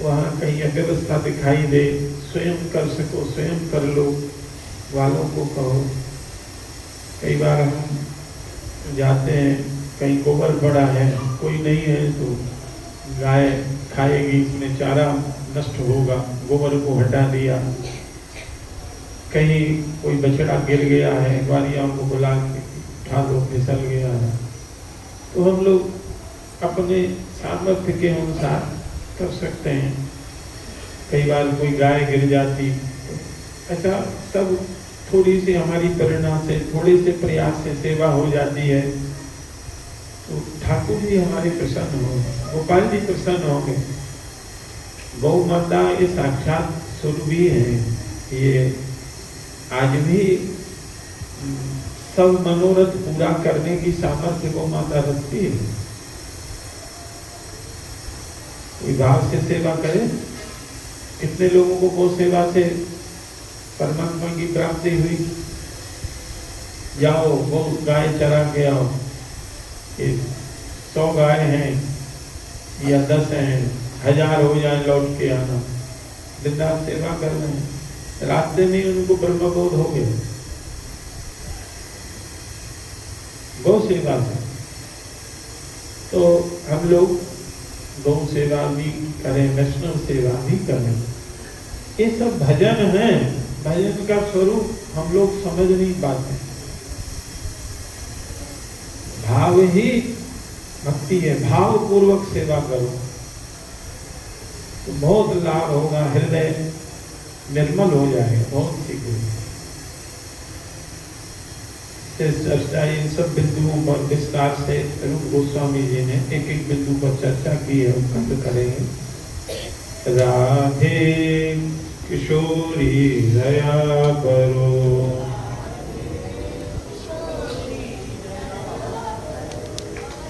वहाँ कहीं अव्यवस्था दिखाई दे, स्वयं कर सको स्वयं कर लो, वालों को कहो। कई बार हम जाते हैं, कहीं गोबर पड़ा है, कोई नहीं है तो गाय खाएगी, इसमें चारा नष्ट होगा, गोबर को हटा दिया। कहीं कोई बछड़ा गिर गया है, ग्वालियों को बुला के उठा लो, फिसल गया है, तो हम लोग अपने सामर्थ्य के अनुसार कर सकते हैं। कई बार कोई गाय गिर जाती, ऐसा सब थोड़ी सी हमारी प्रेरणा से, थोड़े से प्रयास से सेवा हो जाती है, तो ठाकुर जी हमारे प्रसन्न हो, गोपाल जी प्रसन्न होंगे। गौ माता ये साक्षात स्वरूपी है, ये आज भी सब मनोरथ पूरा करने की सामर्थ्य गौ माता रखती है। कोई भाव से सेवा करे, कितने लोगों को गौ सेवा से परमात्मा की प्राप्ति हुई। जाओ गौ गाय चरा के आओ, 100 गाय हैं या 10 हैं, 1000 हो जाए, लौट के आना। दिन रात सेवा कर रहे हैं, रास्ते में उनको ब्रह्मबोध हो गया गौ सेवा से। तो हम लोग गौ सेवा भी करें, वैष्णव सेवा भी करें, ये सब भजन है। भजन का स्वरूप हम लोग समझ नहीं पाते। भाव ही भक्ति है, भाव पूर्वक सेवा करो तो बहुत लाभ होगा, हृदय निर्मल हो जाएगा बहुत शीघ्र। चर्चा इन सब बिंदुओं पर विस्तार से रूप गोस्वामी जी ने एक एक बिंदु पर चर्चा की है, हम करेंगे। राधे किशोरी दया करो।